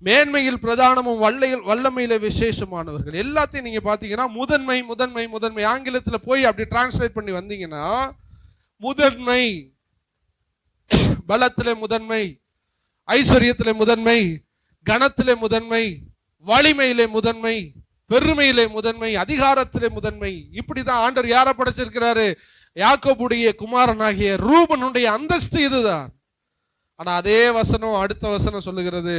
மேன்மையில் பிரதானமும் வல்லமையில விசேஷமானவர்கள். எல்லாத்தையும் நீங்க பாத்தீங்கன்னா முதன்மை முதன்மை முதன்மை. ஆங்கிலத்துல போய் அப்படி டிரான்ஸ்லேட் பண்ணி வந்தீங்கன்னா முதன்மை, பலத்திலே முதன்மை, ஐஸ்வர்யத்திலே முதன்மை, கனத்திலே முதன்மை, வலிமையிலே முதன்மை, பெருமையிலே முதன்மை, அதிகாரத்திலே முதன்மை. இப்படிதான் ஆண்டவர் யாரை படைச்சிருக்கிறாரு? யாக்கோபுடைய குமாரனாகிய ரூபனுடைய அந்தஸ்து இதுதான். ஆனா அதே வசனம் அடுத்த வசனம் சொல்லுகிறது,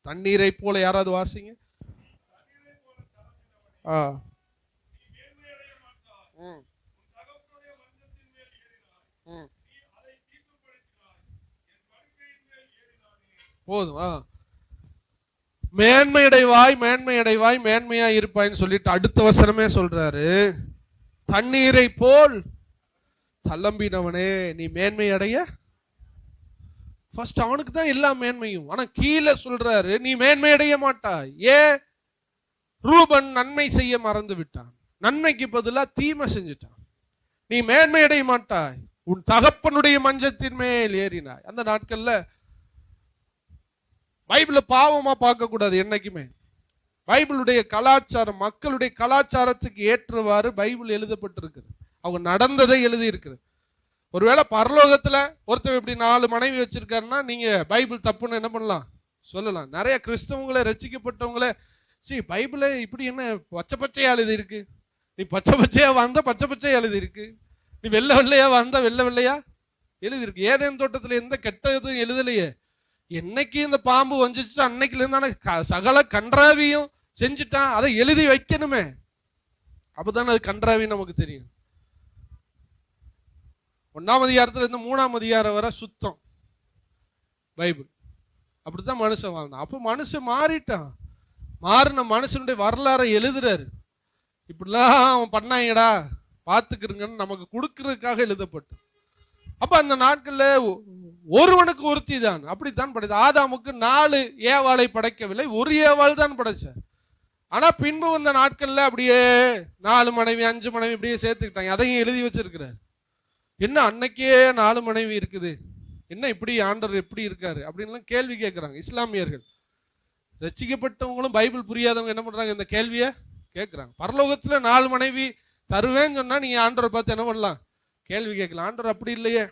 தண்ணீரை போல. யாராவது வாசிங்க. போதும். மேன்மையடைவாய் மேன்மையடைவாய் மேன்மையா இருப்பாய்ன்னு சொல்லிட்டு அடுத்த வசனமே சொல்றாரு, தண்ணீரை போல் தளம்பினவனே நீ மேன்மை அடைய. ஃபர்ஸ்ட் அவனுக்கு தான் எல்லா மேன்மையும். ஆனா கீழே சொல்றாரு நீ மேன்மை அடைய மாட்டாய். ஏன்? ரூபன் நன்மை செய்ய மறந்து விட்டான், நன்மைக்கு பதிலா தீமை செஞ்சுட்டான். நீ மேன்மை அடைய மாட்டாய், உன் தகப்பனுடைய மஞ்சத்தின் மேல் ஏறினாய். அந்த நாட்கள்ல பைபிள பாவமா பார்க்க கூடாது என்னைக்குமே. பைபிளுடைய கலாச்சாரம், மக்களுடைய கலாச்சாரத்துக்கு ஏற்றவாறு பைபிள் எழுதப்பட்டிருக்கிறது. அவங்க நடந்ததை எழுதி இருக்கிறது. ஒருவேளை பரலோகத்துல ஒருத்தர் இப்படி 4 மனைவி வச்சிருக்காருன்னா நீங்க பைபிள் தப்புன்னு என்ன பண்ணலாம்? சொல்லலாம். நிறைய கிறிஸ்தவங்களை, ரட்சிக்கப்பட்டவங்களே, பைபிளே இப்படி என்ன பச்சை பச்சையா எழுதி இருக்கு, நீ பச்சை பச்சையா வந்த பச்சை பச்சையா எழுதி இருக்கு, நீ வெள்ளை வெள்ளையா வந்த வெள்ளை வெள்ளையா எழுதி இருக்கு. ஏதேன் தோட்டத்துல எந்த கெட்ட எதுவும் எழுதலையே. என்னைக்கு இந்த பாம்பு வஞ்சிச்சு அன்னைக்குல இருந்தான சகல கன்றாவியும் செஞ்சுட்டான், அதை எழுதி வைக்கணுமே, அப்பதானே அது கன்றாவி நமக்கு தெரியும். 1ஆம் அதிகாரத்துல இருந்து 3ஆம் அதிகாரம் வரை சுத்தம் பைபிள். அப்படித்தான் மனுஷன் வாழ்ந்தான். அப்ப மனுஷன் மாறிட்டான். மாறின மனுஷனுடைய வரலாறை எழுதுறாரு. இப்படிலாம் அவன் பண்ணாங்கடா பார்த்துக்கிறங்கன்னு நமக்கு கொடுக்கறதுக்காக எழுதப்பட்டு. அப்ப அந்த நாட்கள்ல ஒருவனுக்கு ஒருத்தி தான், அப்படித்தான் படைத்த. ஆதாமுக்கு 4 ஏவாளை படைக்கவில்லை, ஒரு ஏவாள் தான் படைச்சார். ஆனா பின்பு வந்த நாட்கள்ல அப்படியே 4 மனைவி 5 மனைவி இப்படியே சேர்த்துக்கிட்டாங்க. அதையும் எழுதி வச்சிருக்கிறார். என்ன அன்னைக்கே 4 மனைவி இருக்குது, என்ன இப்படி ஆண்டவர் எப்படி இருக்காரு அப்படின்லாம் கேள்வி கேட்கிறாங்க இஸ்லாமியர்கள். ரட்சிக்கப்பட்டவங்களும் பைபிள் புரியாதவங்க என்ன பண்றாங்க? இந்த கேள்வியை கேட்கிறாங்க. பரலோகத்துல 4 மனைவி தருவேன்னு சொன்னா நீங்க ஆண்டவரை பார்த்து என்ன பண்ணலாம்? கேள்வி கேட்கலாம். ஆண்டவர் அப்படி இல்லையே,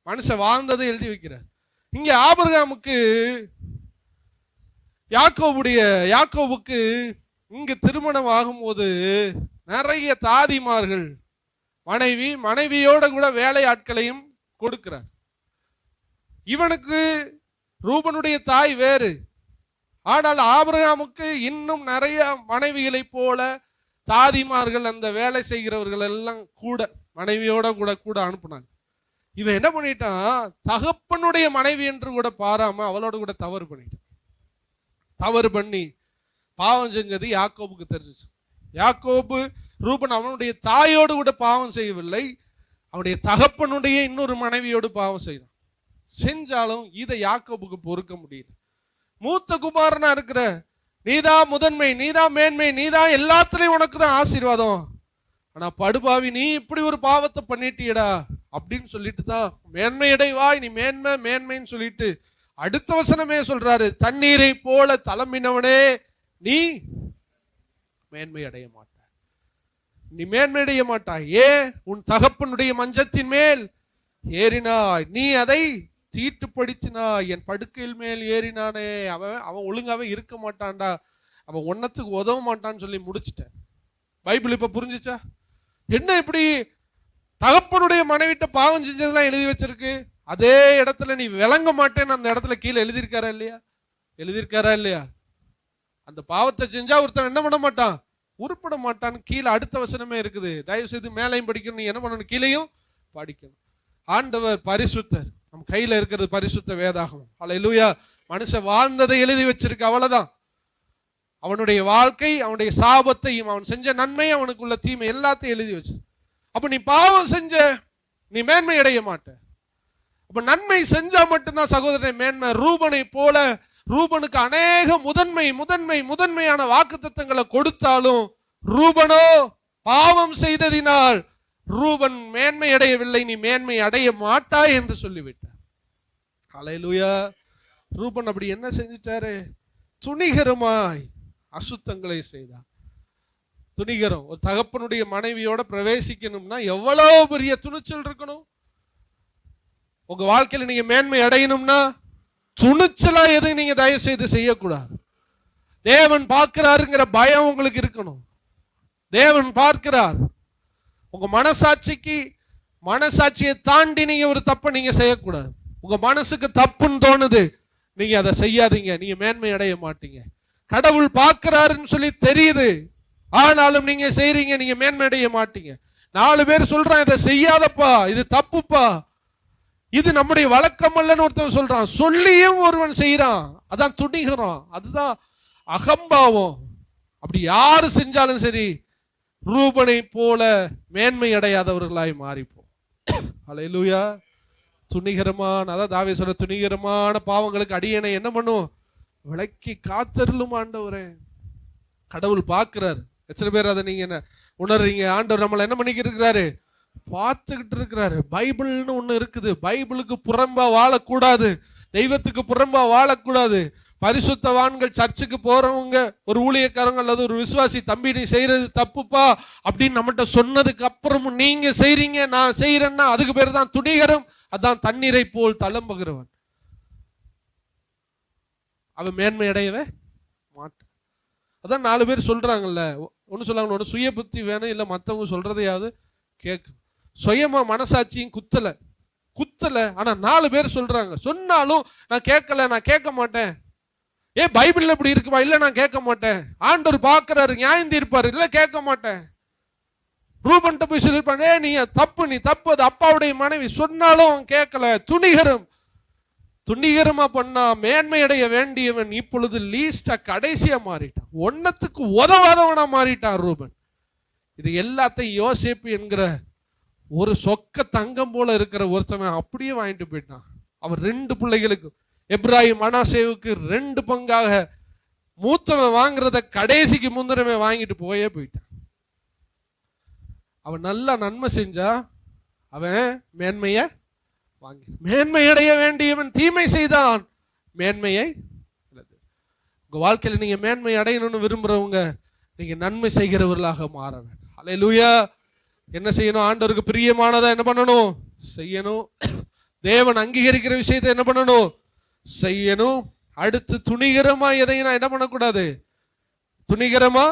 மனுஷன் வாழ்ந்ததை எழுதி வைக்கிறார். இங்க ஆபிரகாமுக்கு யாக்கோபுக்கு இங்க திருமணம் ஆகும்போது நிறைய தாதிமார்கள் மனைவியோட கூட வேலை ஆட்களையும் கொடுக்கிறார். இவனுக்கு ரூபனுடைய தாய் வேறு. ஆனால் ஆபிரகாமுக்கு இன்னும் நிறைய மனைவிகளை போல தாதிமார்கள், அந்த வேலை செய்கிறவர்கள் எல்லாம் கூட மனைவியோட கூட அனுப்புனாங்க. இவன் என்ன பண்ணிட்டான், தகப்பனுடைய மனைவி என்று கூட பாராம அவளோட கூட தவறு பண்ணிட்டான். தவறு பண்ணி பாவம் செஞ்சது யாக்கோபுக்கு தெரிஞ்சிச்சு. யாக்கோபு ரூபன் அவனுடைய தாயோடு கூட பாவம் செய்யவில்லை, அவனுடைய தகப்பனுடைய இன்னொரு மனைவியோடு பாவம் செய்தான். செஞ்சாலும் இதை யாக்கோபுக்கு பொறுக்க முடியல. மூத்த குமாரனா இருக்கிற நீதான் முதன்மை, நீதான் மேன்மை, நீதான் எல்லாத்துலயும் உனக்கு தான் ஆசீர்வாதம். ஆனா படுபாவி, நீ இப்படி ஒரு பாவத்தை பண்ணிட்டியடா அப்படின்னு சொல்லிட்டு தான் மேன்மை அடைவாய், நீ மேன்மைன்னு சொல்லிட்டு அடுத்த வசனமே சொல்றாரு, தண்ணீரை போல தளம்பினவனே நீ மேன்மை அடைய மாட்டாய், நீ மேன்மை அடைய மாட்டாய். ஏன்? உன் தகப்பனுடைய மஞ்சத்தின் மேல் ஏறினாய், நீ அதை தீட்டுப்படுத்தினாய், என் படுக்கையில் மேல் ஏறினானே, அவன் ஒழுங்காவே இருக்க மாட்டான்டா, அவன் ஒன்னத்துக்கு உதவ மாட்டான்னு சொல்லி முடிச்சுட்டேன். பைபிள் இப்ப புரிஞ்சுச்சா? என்ன இப்படி தகப்பனுடைய மனைவிட்ட பாவம் செஞ்சதெல்லாம் எழுதி வச்சிருக்கு, அதே இடத்துல நீ விளங்க மாட்டேன்னு அந்த இடத்துல கீழே எழுதியிருக்காரா இல்லையா? அந்த பாவத்தை செஞ்சா ஒருத்தன் என்ன பண்ண மாட்டான், உருப்பட மாட்டான்னு கீழே அடுத்த வசனமே இருக்குது. தயவு செய்து மேலையும் படிக்கணும், நீ என்ன பண்ணணும், கீழையும் படிக்கணும். ஆண்டவர் பரிசுத்தர், நம்ம கையில இருக்கிறது பரிசுத்த வேதாகம். அல்லேலூயா. மனுஷன் வாழ்ந்ததை எழுதி வச்சிருக்கு, அவ்வளவுதான். அவனுடைய வாழ்க்கை, அவனுடைய சாபத்தையும், அவன் செஞ்ச நன்மை, அவனுக்குள்ள தீமை எல்லாத்தையும் எழுதி வச்சு. அப்ப நீ பாவம் செஞ்ச, நீ மேன்மை அடைய மாட்ட. அப்ப நன்மை செஞ்சா மட்டும்தான் சகோதரனை மேன்மை. ரூபனை போல, ரூபனுக்கு அநேக முதன்மையான வாக்குத்தத்தங்களை கொடுத்தாலும் ரூபனோ பாவம் செய்ததினால் ரூபன் மேன்மை அடையவில்லை, நீ மேன்மை அடைய மாட்டாய் என்று சொல்லிவிட்டார். அல்லேலூயா. ரூபன் அப்படி என்ன செஞ்சிட்டாரு, துணிகரமாய் அசுத்தங்களை செய்தார். துணிகரம், ஒரு தகப்பனுடைய மனைவியோட பிரவேசிக்கணும்னா எவ்வளவு பெரிய துணிச்சல் இருக்கணும். உங்க வாழ்க்கையில நீங்க மேன்மை அடையணும்னா துணிச்சலா எதுவும் நீங்க தயவு செய்து செய்யக்கூடாது. தேவன் பார்க்கிறாருங்கிற பயம் உங்களுக்கு இருக்கணும். தேவன் பார்க்கிறார். உங்க மனசாட்சியை தாண்டி நீங்க ஒரு தப்பை நீங்க செய்யக்கூடாது. உங்க மனசுக்கு தப்புன்னு தோணுது, நீங்க அதை செய்யாதீங்க, நீங்க மேன்மை அடைய மாட்டீங்க. கடவுள் பார்க்கிறாருன்னு சொல்லி தெரியுது, ஆனாலும் நீங்க செய்றீங்க, நீங்க மேன்மை அடைய மாட்டீங்க. 4 பேர் சொல்றான், இதை செய்யாதப்பா, இது தப்புப்பா, இது நம்முடைய வழக்கம் அல்லன்னு ஒருத்தன் சொல்றான், சொல்லியும் ஒருவன் செய்யறான், அதான் துணிகரம், அதுதான் அகம்பாவம். அப்படி யாரு செஞ்சாலும் சரி ரூபனை போல மேன்மை அடையாதவர்களாய் மாறிப்போம். அல்லேலூயா. துணிகரமான, அதான் தாவீது சொல்ற, துணிகரமான பாவங்களுக்கு அடியேனை என்ன பண்ணும், விலக்கி காத்தருளும் ஆண்டவரே. கடவுள் பார்க்கிறார். எத்தனை பேர் அதை நீங்க என்ன உணர்றீங்க? ஆண்டவர் நம்மளை என்ன பண்ணிக்கிட்டு இருக்கிறாரு, பார்த்துக்கிட்டு இருக்கிறாரு. பைபிள்னு ஒண்ணு இருக்குது, பைபிளுக்கு புறம்பா வாழக்கூடாது, தெய்வத்துக்கு புறம்பா வாழக்கூடாது. பரிசுத்தவான்கள், சர்ச்சுக்கு போறவங்க, ஒரு ஊழியக்காரங்க அல்லது ஒரு விசுவாசி, தம்பி நீ செய்யறது தப்புப்பா அப்படின்னு நம்மகிட்ட சொன்னதுக்கு அப்புறமும் நீங்க செய்றீங்க, நான் செய்யறேன்னா அதுக்கு பேர் தான் துணிகரம். அதான் தண்ணீரை போல் தளம்புகிறவன், அவன் மேன்மை அடையவே மாட்டான். அதான் 4 பேர் சொல்றாங்கல்ல, ஒன்னு சொல்லாங்க, ஒன்று சுய புத்தி வேணும், இல்லை மற்றவங்க சொல்றதையாவது கேட்கும். சுயமா மனசாட்சியும் குத்தல. ஆனா 4 பேர் சொல்றாங்க, சொன்னாலும் நான் கேட்க மாட்டேன். ஏன் பைபிள்ல இப்படி இருக்குமா? இல்ல நான் கேட்க மாட்டேன். ஆண்டவர் பார்க்கிறாரு, நியாயம் தீர்ப்பாரு, இல்ல கேட்க மாட்டேன். ரூபன்ட்ட போய் சொல்லிருப்பான், நீ தப்பு, அது அப்பாவுடைய மனைவி, சொன்னாலும் கேட்கல. துணிகரமா பண்ணா மேன்மை அடைய வேண்டியவன் இப்பொழுது லீஸ்டா, கடைசியா மாறிட்டான், ஒன்னத்துக்கு உதவாதவனா மாறிட்டான் ரூபன். இது எல்லாத்தையும் யோசேப்பு என்கிற ஒரு சொக்க தங்கம் போல இருக்கிற ஒருத்தவன் அப்படியே வாங்கிட்டு போயிட்டான். அவர் 2 பிள்ளைகளுக்கு, எப்ராஹிம் மனாசேவுக்கு 2 பங்காக மூத்தவன் வாங்குறத கடைசிக்கு முந்தினவன் வாங்கிட்டு போயிட்டான். அவன் நல்லா நன்மை செஞ்சா அவன் மேன்மைய வாங்கி, மேன்மை அடைய வேண்டியவன் தீமை செய்தான், மேன்மையை. உங்க வாழ்க்கையில நீங்க மேன்மை அடையணும்னு விரும்புறவங்க நீங்க நன்மை செய்கிறவர்களாக மாற வேண்டும். அல்லேலூயா. என்ன செய்யணும்? ஆண்டவருக்கு பிரியமானதா என்ன பண்ணணும்? செய்யணும். தேவன் அங்கீகரிக்கிற விஷயத்தை என்ன பண்ணணும்? செய்யணும். அடுத்து துணிகரமா எதையும் நான் என்ன பண்ணக்கூடாது, துணிகரமா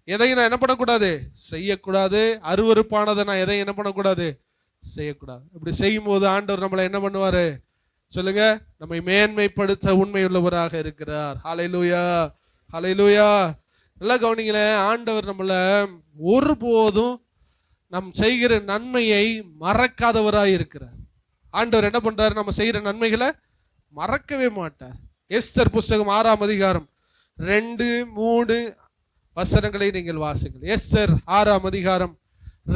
எதையும் நான் என்ன பண்ணக்கூடாது, செய்யக்கூடாது. அருவருப்பானதை நான் எதையும் என்ன பண்ணக்கூடாது, செய்யக்கூடாது. இப்படி செய்யும் போது ஆண்டவர் நம்மளை என்ன பண்ணுவாரு சொல்லுங்க, நம்மை மேன்மைப்படுத்த உண்மை உள்ளவராக இருக்கிறார். ஹல்லேலூயா, ஹல்லேலூயா. நல்லா கவனிங்களேன், ஆண்டவர் நம்மள ஒருபோதும் நம் செய்கிற நன்மையை மறக்காதவராய் இருக்கிறார். ஆண்டவர் என்ன பண்றாரு, நம்ம செய்கிற நன்மைகளை மறக்கவே மாட்டார். எஸ்தர் புஸ்தகம் 6ஆம் அதிகாரம் 2-3 வசனங்களை நீங்கள் வாசிங்கள். எஸ்தர் 6ஆம் அதிகாரம்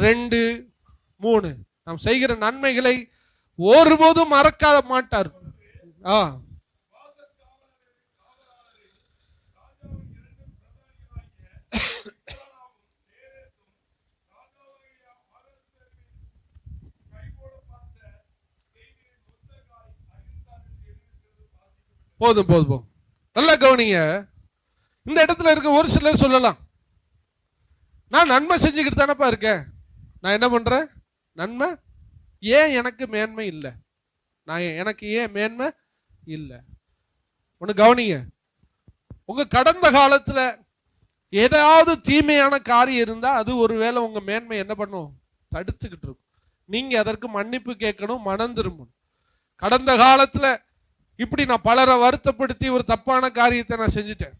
2-3. நாம் செய்கிற நன்மைகளை ஒருபோதும் மறக்க மாட்டார். போதும் போதும் போதும், நல்லா கவனிங்க. இந்த இடத்துல இருக்க ஒரு சிலர் சொல்லலாம், நான் நன்மை செஞ்சுக்கிட்டு தானப்பா இருக்கேன், நான் என்ன பண்றேன் நன்மை, ஏன் எனக்கு மேன்மை இல்லை, எனக்கு ஏன் மேன்மை இல்லை. ஒன்று கவனிங்க, உங்க கடந்த காலத்துல ஏதாவது தீமையான காரியம் இருந்தா அது ஒருவேளை உங்க மேன்மை என்ன பண்ணும், தடுத்துக்கிட்டு இருக்கும். நீங்க அதற்கு மன்னிப்பு கேட்கணும், மனம் திரும்பணும். கடந்த காலத்துல இப்படி நான் பலரை வருத்தப்படுத்தி ஒரு தப்பான காரியத்தை நான் செஞ்சுட்டேன்,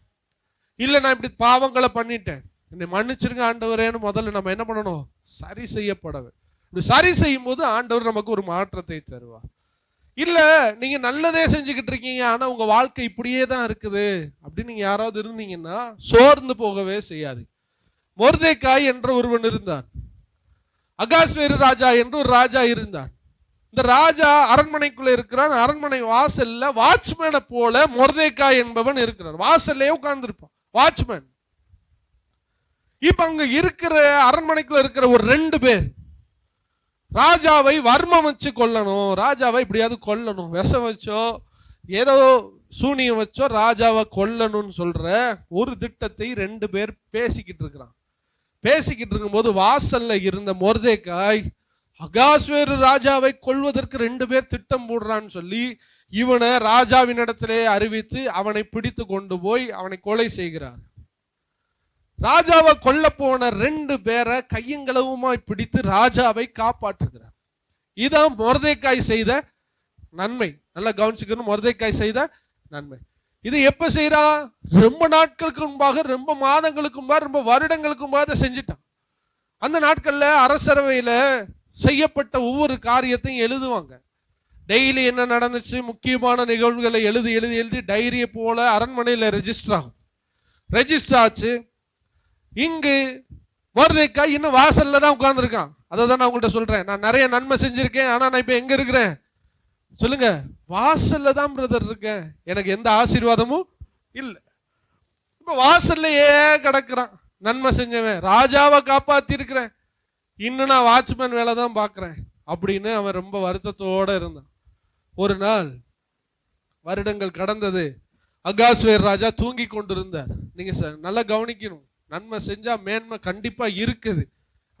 இல்லை நான் இப்படி பாவங்களை பண்ணிட்டேன், என்னை மன்னிச்சிருங்க ஆண்டவரேன்னு முதல்ல நம்ம என்ன பண்ணணும், சரி செய்யப்படவே. இப்படி சரி செய்யும் போது ஆண்டவர் நமக்கு ஒரு மாற்றத்தை தருவார். இல்ல நீங்க நல்லதே செஞ்சுக்கிட்டு இருக்கீங்க, ஆனா உங்க வாழ்க்கை இப்படியே தான் இருக்குது அப்படின்னு நீங்க யாராவது இருந்தீங்கன்னா சோர்ந்து போகவே செய்யாது. மொர்தெக்காய் என்ற ஒருவன் இருந்தான், அகாஸ்வேரு ராஜா என்று ஒரு ராஜா இருந்தான். இந்த ராஜா அரண்மனைக்குள்ள இருக்கிறான். அரண்மனை வாசல்ல வாட்ச்மேனை போல மொர்தெக்காய் என்பவன் இருக்கிறான். வாசல்லே உட்கார்ந்து இருப்பான் வாட்ச்மேன். இப்ப அங்க இருக்கிற அரண்மனைக்குள்ள இருக்கிற ஒரு 2 பேர் ராஜாவை வர்மம் வச்சு கொல்லணும், ராஜாவை இப்படியாவது கொல்லணும், விஷம் வச்சோ ஏதோ சூனியம் வச்சோ ராஜாவை கொல்லணும்னு சொல்ற ஒரு திட்டத்தை 2 பேர் பேசிக்கிட்டு இருக்கிறான். பேசிக்கிட்டு இருக்கும்போது வாசல்ல இருந்த மொர்தெக்காய் அகாஸ்வேரு ராஜாவை கொல்வதற்கு 2 பேர் திட்டம் போடுறான்னு சொல்லி இவனை ராஜாவின் இடத்திலே அறிவித்து அவனை பிடித்து கொண்டு போய் அவனை கொலை செய்கிறார். ராஜாவை கொல்ல போன 2 பேரை கையங்களவுமாய் பிடித்து ராஜாவை காப்பாற்றுகிறார். இதான் மொர்தெக்காய் செய்த நன்மை. நல்லா கவனிச்சுக்கணும், மொர்தெக்காய் செய்த நன்மை. இது எப்ப செய்யறா, ரொம்ப நாட்களுக்கு முன்பாக, ரொம்ப மாதங்களுக்கு முன்பாக, ரொம்ப வருடங்களுக்கு முன்பாக செஞ்சுட்டான். அந்த நாட்கள்ல அரசரவையில செய்யப்பட்ட ஒவ்வொரு காரியத்தையும் எழுதுவாங்க. டெய்லி என்ன நடந்துச்சு, முக்கியமான நிகழ்வுகளை எழுதி எழுதி எழுதி டைரியை போல அரண்மனையில் ரெஜிஸ்டர் ஆகும். ரெஜிஸ்டர் ஆச்சு. இங்கு மொர்தெக்காய் இன்னும் வாசல்ல தான் உட்கார்ந்துருக்கான். அதை தான் நான் உங்கள்கிட்ட சொல்றேன், நான் நிறைய நன்மை செஞ்சிருக்கேன், ஆனா நான் இப்ப எங்க இருக்கிறேன் சொல்லுங்க, வாசல்ல தான் பிரதர் இருக்கேன், எனக்கு எந்த ஆசீர்வாதமும் இல்லை. இப்ப வாசல்லையே கிடக்குறான். நன்மை செஞ்சவன், ராஜாவை காப்பாத்தி இருக்கிறேன், இன்னும் நான் வாட்ச்மேன் வேலை தான் பார்க்கிறேன் அப்படின்னு அவன் ரொம்ப வருத்தத்தோட இருந்தான். ஒரு நாள் வருடங்கள் கடந்தது. அகாஸ்வேர் ராஜா தூங்கி கொண்டிருந்தார். நீங்க நல்லா கவனிக்கணும், நன்மை செஞ்சா மேன்மை கண்டிப்பா இருக்குது,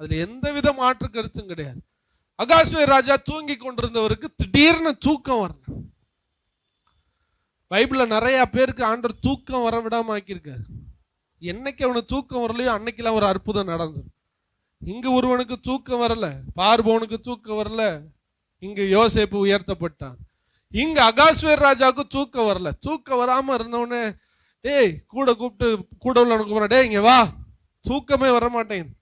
அதுல எந்த வித மாற்று கருத்தும் கிடையாது. அகாஸ்வேர் ராஜா தூங்கி கொண்டிருந்தவருக்கு திடீர்னு தூக்கம் வரல. பைபிள்ல நிறைய பேருக்கு ஆண்டவர் தூக்கம் வர விடாம ஆக்கியிருக்காரு. என்னைக்கு அவனுக்கு தூக்கம் வரலையோ அன்னைக்கெல்லாம் ஒரு அற்புதம் நடந்தது. இங்கு ஒருவனுக்கு தூக்கம் வரல, பார்வோனுக்கு தூக்கம் வரல, இங்கு யோசேப்பு உயர்த்தப்பட்டான். இங்க அகாஸ்வேர் ராஜாவுக்கு தூக்கம் வரல. தூக்கம் வராம இருந்தவனே டேய் கூட கூப்பிட்டு கூட உள்ளவனுக்கு போற, டே இங்க வா, தூக்கமே வர மாட்டேங்குது.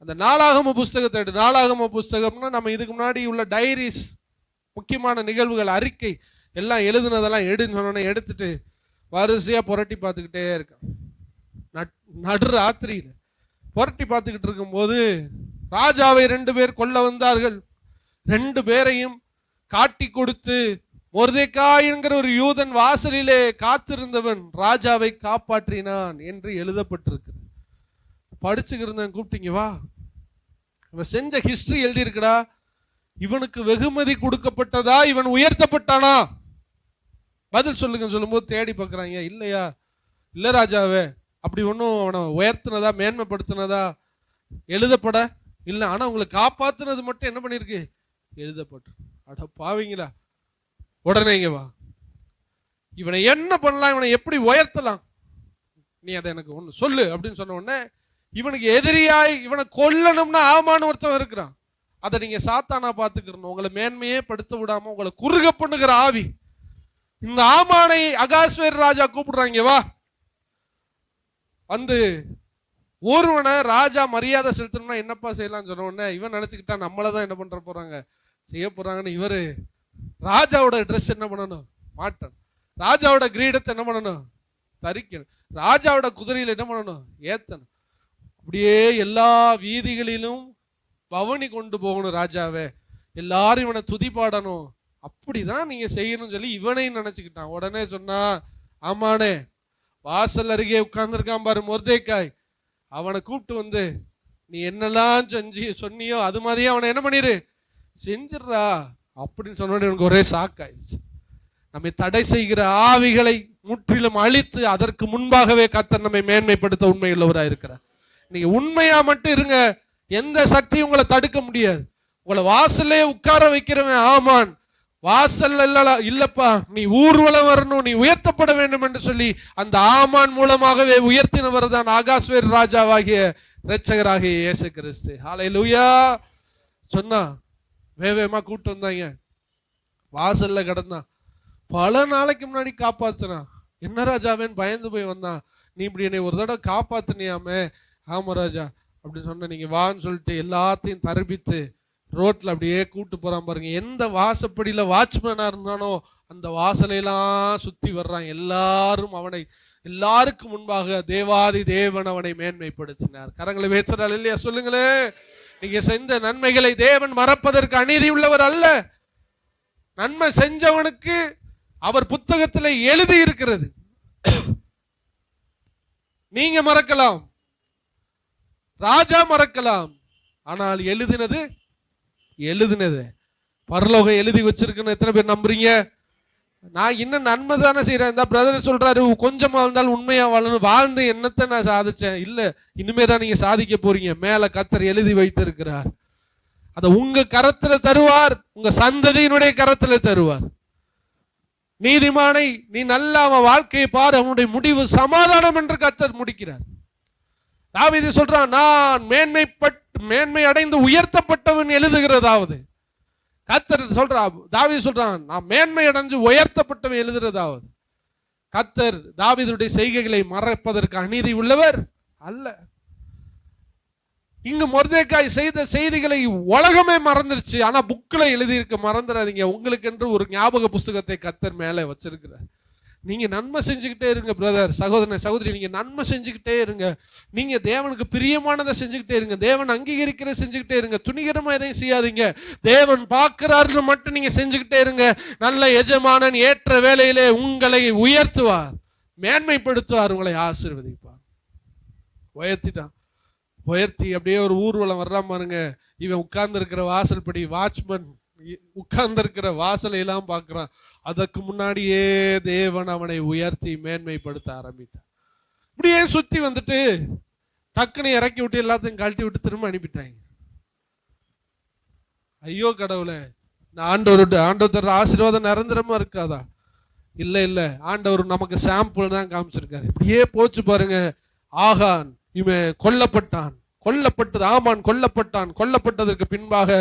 அந்த நாளாகம புஸ்தகத்தை எடு. நாளாகம புஸ்தகம்னா நம்ம இதுக்கு முன்னாடி உள்ள டைரிஸ், முக்கியமான நிகழ்வுகள், அறிக்கை எல்லாம் எழுதுனதெல்லாம் எடுன்னு சொன்னோன்னே எடுத்துட்டு வரிசையா புரட்டி பார்த்துக்கிட்டே இருக்கான். நடு ராத்திரியில புரட்டி பார்த்துக்கிட்டு இருக்கும்போது ராஜாவை 2 பேர் கொல்ல வந்தார்கள். 2 பேரையும் காட்டி கொடுத்து மொர்தெக்காய் என்கிற ஒரு யூதன் வாசலிலே காத்திருந்தவன் ராஜாவை காப்பாற்றினான் என்று எழுதப்பட்டிருக்கு. படிச்சுக்கிருந்தேன், கூப்பிட்டீங்க வா, இவன் செஞ்ச ஹிஸ்டரி எழுதி இருக்குடா. இவனுக்கு வெகுமதி கொடுக்கப்பட்டதா, இவன் உயர்த்தப்பட்டானா, பதில் சொல்லுங்க சொல்லும்போது தேடி பார்க்குறாங்க. இல்லையா, இல்லை ராஜாவே, அப்படி ஒன்றும் அவனை உயர்த்தினதா மேன்மைப்படுத்தினதா எழுதப்பட இல்லை, ஆனா உங்களை காப்பாத்துனது மட்டும் என்ன பண்ணிருக்கு, எழுதப்பட்டு. அட பாவீங்களா, உடனே இங்க வா, இவனை என்ன பண்ணலாம், இவனை எப்படி உயர்த்தலாம், நீ அதை எனக்கு ஒன்று சொல்லு அப்படின்னு சொன்ன உடனே இவனுக்கு எதிரியாய் இவனை கொல்லணும்னா ஆமான்னு ஒருத்தன் இருக்கிறான். அதை நீங்க சாத்தானா பார்த்துக்கிறணும். உங்களை மேன்மையே படுத்த விடாம உங்களை குறுக பண்ணுகிற ஆவி. இந்த ஆமானை அகாஸ்வேரு ராஜா கூப்பிடுறாங்க, வா வந்து ஒருவனை ராஜா மரியாதை செலுத்தணும்னா என்னப்பா செய்யலாம்னு சொன்ன உடனே இவன் நினைச்சுக்கிட்டான் நம்மளதான் என்ன பண்ற போறாங்க செய்ய போறாங்கன்னு. இவரு ராஜாவோட ட்ரெஸ் என்ன பண்ணணும், மாட்டணும். ராஜாவோட கிரீடத்தை என்ன பண்ணணும், தரிக்கணும். ராஜாவோட குதிரையில் என்ன பண்ணணும், ஏத்தணும். அப்படியே எல்லா வீதிகளிலும் பவனி கொண்டு போகணும் ராஜாவே, எல்லாரும் இவனை துதி பாடணும், அப்படிதான் நீங்க செய்யணும்னு சொல்லி இவனையும் நினைச்சுக்கிட்டான். உடனே சொன்னா, ஆமானே வாசல் அருகே உட்கார்ந்துருக்கான் பாரு மொர்தேக்காய், அவனை கூப்பிட்டு வந்து நீ என்னெல்லாம் சொன்னியோ அது மாதிரியே அவனை என்ன பண்ணிரு செஞ்சிடறா அப்படின்னு சொன்ன எனக்கு ஒரே சாக்காயிருச்சு. நம்மை தடை செய்கிற ஆவிகளை முற்றிலும் அழித்து அதற்கு முன்பாகவே கர்த்தர் நம்மை மேன்மைப்படுத்த உண்மையுள்ளவராக இருக்கிறார். நீங்க உண்மையா மட்டும் இருங்க, எந்த சக்தியும் உங்களை தடுக்க முடியாது. உங்களை வாசல்லே உட்கார வைக்கிறவன் ஆமான், வாசல் இல்லப்பா நீ ஊர்வலம் வரணும், நீ உயர்த்தப்பட வேண்டும் என்று சொல்லி அந்த ஆமான் மூலமாகவே உயர்த்தினவர் தான் அகாஸ்வேரு ராஜாவாகிய இரட்சகராகிய இயேசு கிறிஸ்து. ஹல்லேலூயா. சொன்னா வேகமா கூட்டு வந்தாங்க, வாசல்ல கிடந்தான். பல நாளைக்கு முன்னாடி காப்பாத்துனா, என்ன ராஜாவேன்னு பயந்து போய் வந்தான். நீ இப்படி என்னை ஒரு தடவை காப்பாத்தினியாமே. ஆமா ராஜா அப்படின்னு சொன்ன. நீங்க வான்னு சொல்லிட்டு எல்லாத்தையும் தரப்பித்து ரோட்ல அப்படியே கூட்டு போறான் பாருங்க. எந்த வாசப்படியில வாட்ச்மேனா இருந்தானோ அந்த வாசலையெல்லாம் சுத்தி வர்றான். எல்லாரும் அவனை, எல்லாருக்கும் முன்பாக தேவாதி தேவன் அவனை மேன்மைப்படுத்தினார். கரங்களை வேற்றுறாள் இல்லையா சொல்லுங்களே. நீங்க செஞ்ச நன்மைகளை தேவன் மறப்பதற்கு அநீதி உள்ளவர் அல்ல. நன்மை செஞ்சவனுக்கு அவர் புத்தகத்தில் எழுதி இருக்கிறது. நீங்க மறக்கலாம், ராஜா மறக்கலாம், ஆனால் எழுதினது பரலோகம் எழுதி வச்சிருக்குன்னு எத்தனை பேர் நம்புறீங்க? நான் இன்னும் நன்மை தானே செய்யறேன். இந்த பிரதர் சொல்றாரு கொஞ்சமா இருந்தாலும் உண்மையா வாழணும், வாழ்ந்து என்னத்தை நான் சாதிச்சேன். இல்ல, இனிமே தான் நீங்க சாதிக்க போறீங்க. மேல கர்த்தர் எழுதி வைத்திருக்கிறார். அத உங்க கரத்துல தருவார், உங்க சந்ததியினுடைய கரத்துல தருவார். நீதிமானை நீ நல்லா அவன் வாழ்க்கையை பாரு, அவனுடைய முடிவு சமாதானம் என்று கர்த்தர் முடிக்கிறார். தாவீது சொல்றான், நான் மேன்மை அடைந்து உயர்த்தப்பட்டவன் எழுதுகிறதாவது. கர்த்தர் சொல்றா, தாவீது சொல்றான், நான் மேன்மை அடைஞ்சு உயர்த்தப்பட்டவன் எழுதுகிறதாவது. கர்த்தர் தாவீதுடைய செய்கைகளை மறைப்பதற்கு அநீதி உள்ளவர் அல்ல. இங்கு மொர்தேக்காய் செய்த செய்திகளை உலகமே மறந்துருச்சு, ஆனா புக்ல எழுதியிருக்க மறந்துடாதீங்க. உங்களுக்கு என்று ஒரு ஞாபக புஸ்தகத்தை கர்த்தர் மேலே வச்சிருக்கிறார். நீங்க நன்மை செஞ்சுக்கிட்டே இருங்க பிரதர், சகோதரன் சகோதரி, நீங்க நன்மை செஞ்சுக்கிட்டே இருங்க. நீங்க தேவனுக்கு பிரியமானதை செஞ்சுக்கிட்டே இருங்க, தேவன் அங்கீகரிக்கிற செஞ்சுக்கிட்டே இருங்க. துணிகரமா எதையும் செய்யாதீங்க, தேவன் பார்க்கிறாருன்னு மட்டும் நீங்க செஞ்சுக்கிட்டே இருங்க. நல்ல எஜமானன் ஏற்ற வேலையிலே உங்களை உயர்த்துவார், மேன்மைப்படுத்துவார், உங்களை ஆசீர்வதிப்பார். உயர்த்தி அப்படியே ஒரு ஊர்வலம் வர்றான் பாருங்க. இவன் உட்கார்ந்து இருக்கிற வாசல்படி வாட்ச்மேன் உட்கார்ந்து இருக்கிற வாசலை எல்லாம் பார்க்கிறான். அதற்கு முன்னாடியே தேவன் அவனை உயர்த்தி மேன்மைப்படுத்த ஆரம்பித்தார். இப்படியே சுத்தி வந்துட்டு டக்குன்னு இறக்கி விட்டு எல்லாத்தையும் கழட்டி விட்டு திரும்ப அனுப்பிட்டாங்க. ஐயோ கடவுளே, ஆண்டவர் ஆசீர்வாதம் நிரந்தரமா இருக்காதா? இல்ல, ஆண்டவர் நமக்கு சாம்பிள் தான் காமிச்சிருக்காரு. இப்படியே போச்சு பாருங்க. ஆகான் இவன் கொல்லப்பட்டது, ஆமான் கொல்லப்பட்டதற்கு பின்பாக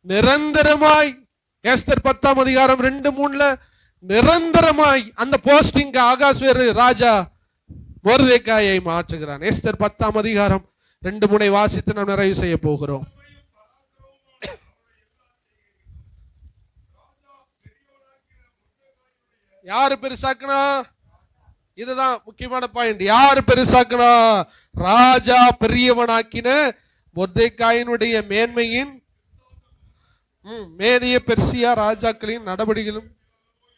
நிரந்தரமாய் எஸ்தர் 10ஆம் அதிகாரம் 2-3 நிரந்தரமாய் அந்த போஸ்டிங் அகாஸ்வேரு ராஜா மொர்தேக்காயை மாற்றுகிறான். எஸ்தர் 10ஆம் அதிகாரம் 2-3 வாசித்து நாம் நிறைவு செய்ய போகிறோம். யாரு பெருசாக்குனா? இதுதான் முக்கியமான பாயிண்ட். யாரு பெருசாக்குனா? ராஜா பெரியவனாக்கின மொர்தேக்காயினுடைய மேன்மையின் மேதிய பெர்சியா ராஜாக்களின் நடவடிக்கைகளும்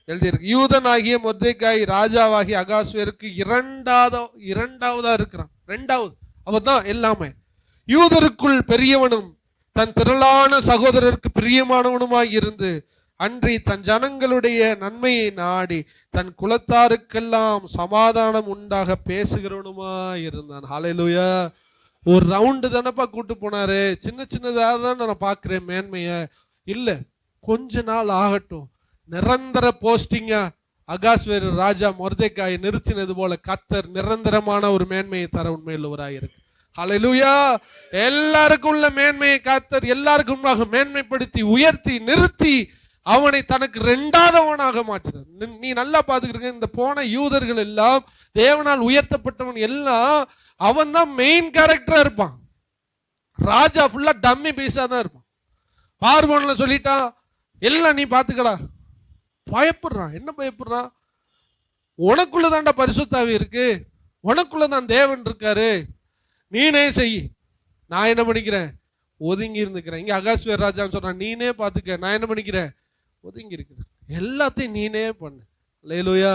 எழுதியிருக்கு. யூதனாகிய மொர்தேக்காய் ராஜாவாகிய அகாஸ்வேருக்கு இரண்டாவதா இருக்கிறான். அவன் தான் எல்லாமே. யூதருக்குள் பெரியவனும் தன் திரளான சகோதரருக்கு பிரியமானவனுமாய் இருந்து அன்றி தன் ஜனங்களுடைய நன்மையை நாடி தன் குலத்தாருக்கெல்லாம் சமாதானம் உண்டாக பேசுகிறவனுமாய் இருந்தான். ஹல்லேலூயா. ஒரு ரவுண்டு தானப்பா கூட்டு போனாரு, சின்னதாக தான் நான் பார்க்கிறேன் மேன்மைய. இல்ல, கொஞ்ச நாள் ஆகட்டும், நிரந்தர போஸ்டிங்கா அகாஸ்வேரு ராஜா மொர்தேக்காயை நிறுத்தினது போல கர்த்தர் நிரந்தரமான ஒரு மேன்மையை தர உண்மையுள்ளவராக இருக்கு. ஹல்லேலூயா. எல்லாருக்கும் உள்ள மேன்மையை கர்த்தர் எல்லாருக்கும் முன்பாக மேன்மைப்படுத்தி உயர்த்தி நிறுத்தி அவனை தனக்கு இரண்டாவதவனாக மாற்றினார். நீ நல்லா பாத்துக்கிறீங்க, இந்த போன யூதர்கள் எல்லாம் தேவனால் உயர்த்தப்பட்டவன் எல்லாம் அவன் தான் மெயின் கேரக்டரா இருப்பான். ராஜா ஃபுல்லா டம்மி பீஸா தான் இருப்பான். பார்வோன்ல சொல்லிட்டான், எல்லாம் நீ பாத்துக்கடா. பயப்படுறான். என்ன பயப்படுறான்? உனக்குள்ளதான்டா பரிசுத்தாவி இருக்கு, உனக்குள்ளதான் தேவன் இருக்காரு, நீனே செய். நான் என்ன பண்ணிக்கிறேன்? ஒதுங்கி இருந்துக்கிறேன். இங்க அகாஸ்வேர் ராஜான்னு சொல்றான், நீனே பாத்துக்க, நான் என்ன பண்ணிக்கிறேன்? ஒதுங்கி இருக்கிறேன். எல்லாத்தையும் நீனே பண்ணு. அல்லேலூயா.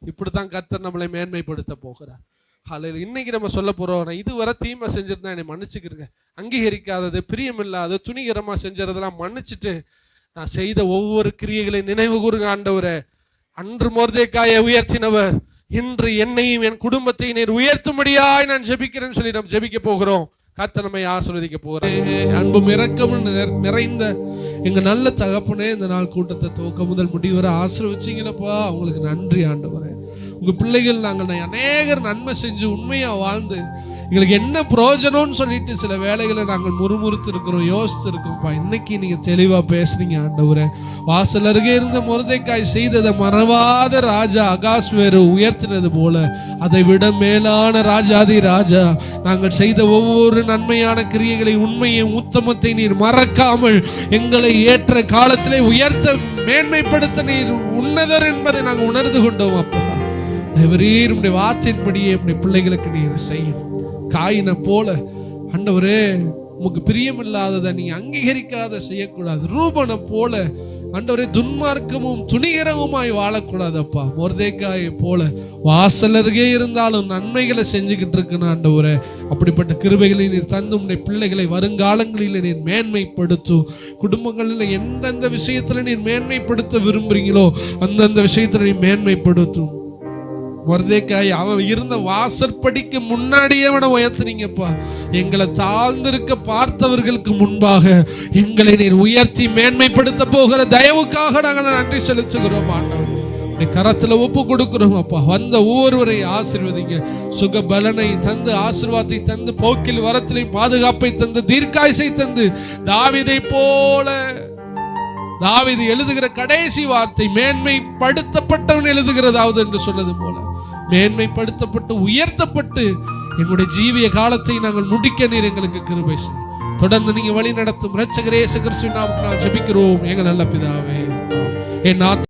இப்படித்தான் கர்த்தர் நம்மளை மேன்மைப்படுத்த போகிறார். அல்லேலூயா. இன்னைக்கு நம்ம சொல்ல போறோம், நான் இதுவரை தீமை செஞ்சிருந்தா என்னை மன்னிச்சுக்கிறேங்க, அங்கீகரிக்காதது பிரியமில்லாத துணிகரமா செஞ்சதெல்லாம் மன்னிச்சுட்டு நான் செய்த ஒவ்வொரு கிரியைகளை நினைவு கூறுங்க ஆண்டவரே. அன்று மொர்தெக்காயை உயர்த்தினவர் இன்று என்னையும் என் குடும்பத்தை நீர் உயர்த்தும்படியாய் நான் ஜெபிக்கிறேன்னு சொல்லி நம்ம ஜெபிக்க போகிறோம். கர்த்தர் நம்மை ஆசீர்வதிக்க போகிறேன். அன்பும் இரக்கமும் நிறைந்த எங்க நல்ல தகப்பனே, இந்த நாள் கூட்டத்தை துவக்க முதல் முடிவரை ஆசீர்வதிச்சீங்களப்பா, உங்களுக்கு நன்றி ஆண்டவரே. உங்க பிள்ளைகள் நாங்கள் அநேகர் நன்மை செஞ்சு உண்மையா வாழ்ந்து எங்களுக்கு என்ன பிரயோஜனம்னு சொல்லிட்டு சில வேலைகளை நாங்கள் முறுமுறுத்து இருக்கிறோம், யோசித்து இருக்கோம்ப்பா. இன்னைக்கு நீங்க தெளிவா பேசுறீங்க ஆண்டவரே. வாசல் அருகே இருந்த மொர்தெக்காய் செய்ததை மறவாத ராஜா அகாஸ்வேரு உயர்த்தினது போல அதை விட மேலான ராஜாதி ராஜா நாங்கள் செய்த ஒவ்வொரு நன்மையான கிரியைகளை, உண்மையை, உத்தமத்தை நீர் மறக்காமல் எங்களை ஏற்ற காலத்திலே உயர்த்த மேன்மைப்படுத்த நீர் உன்னதர் என்பதை நாங்கள் உணர்ந்து கொண்டோம் அப்பா. தேவரீர் உம்முடைய வார்த்தையின்படியே உம்முடைய பிள்ளைகளுக்கு நீர் செய்யும். காயினை போல ஆண்டவரே உமக்கு பிரியமில்லாததை நீ அங்கீகரிக்காத செய்யக்கூடாது. ரூபனை போல ஆண்டவரே துன்மார்க்கமும் துணிகரமுமாய் வாழக்கூடாதப்பா. மொர்தெக்காயை போல வாசல் அருகே இருந்தாலும் நன்மைகளை செஞ்சுக்கிட்டு இருக்கணும் ஆண்டவரே. அப்படிப்பட்ட கிருபைகளை நீர் தந்து உடைய பிள்ளைகளை வருங்காலங்களில் நீர் மேன்மைப்படுத்தும். குடும்பங்களில் எந்தெந்த விஷயத்துல நீர் மேன்மைப்படுத்த விரும்புறீங்களோ அந்தந்த விஷயத்துல நீர் மேன்மைப்படுத்தும். மொர்தெக்காய் அவன் இருந்த வாசற்படிக்கு முன்னாடியே அவனை உயர்த்தினீங்கப்பா. எங்களை தாழ்ந்திருக்க பார்த்தவர்களுக்கு முன்பாக எங்களை நீர் உயர்த்தி மேன்மைப்படுத்த போகிற தயவுக்காக நாங்கள் நன்றி செலுத்துகிறோம் ஆண்டவர். கரத்துல ஒப்பு கொடுக்கிறோம் அப்பா. வந்த ஒவ்வொருவரை ஆசீர்வதிங்க, சுக பலனை தந்து ஆசீர்வாதத்தை தந்து போக்கில் வரத்திலே பாதுகாப்பை தந்து தீர்க்காயுசை தந்து தாவீதை போல தாவீது எழுதுகிற கடைசி வார்த்தை மேன்மைப்படுத்தப்பட்டவன் எழுதுகிறதாவது என்று சொன்னது போல மேன்மைப்படுத்தப்பட்டு உயர்த்தப்பட்டு எங்களுடைய ஜீவிய காலத்தை நாங்கள் முடிக்க நீர் எங்களுக்கு கிருபை செய்யும். தொடர்ந்து நீங்க வழி நடத்தும் இரட்சகர் இயேசு கிறிஸ்துவின் நாமத்தில் ஜெபிக்கிறோம் எங்கள் நல்ல பிதாவே. என்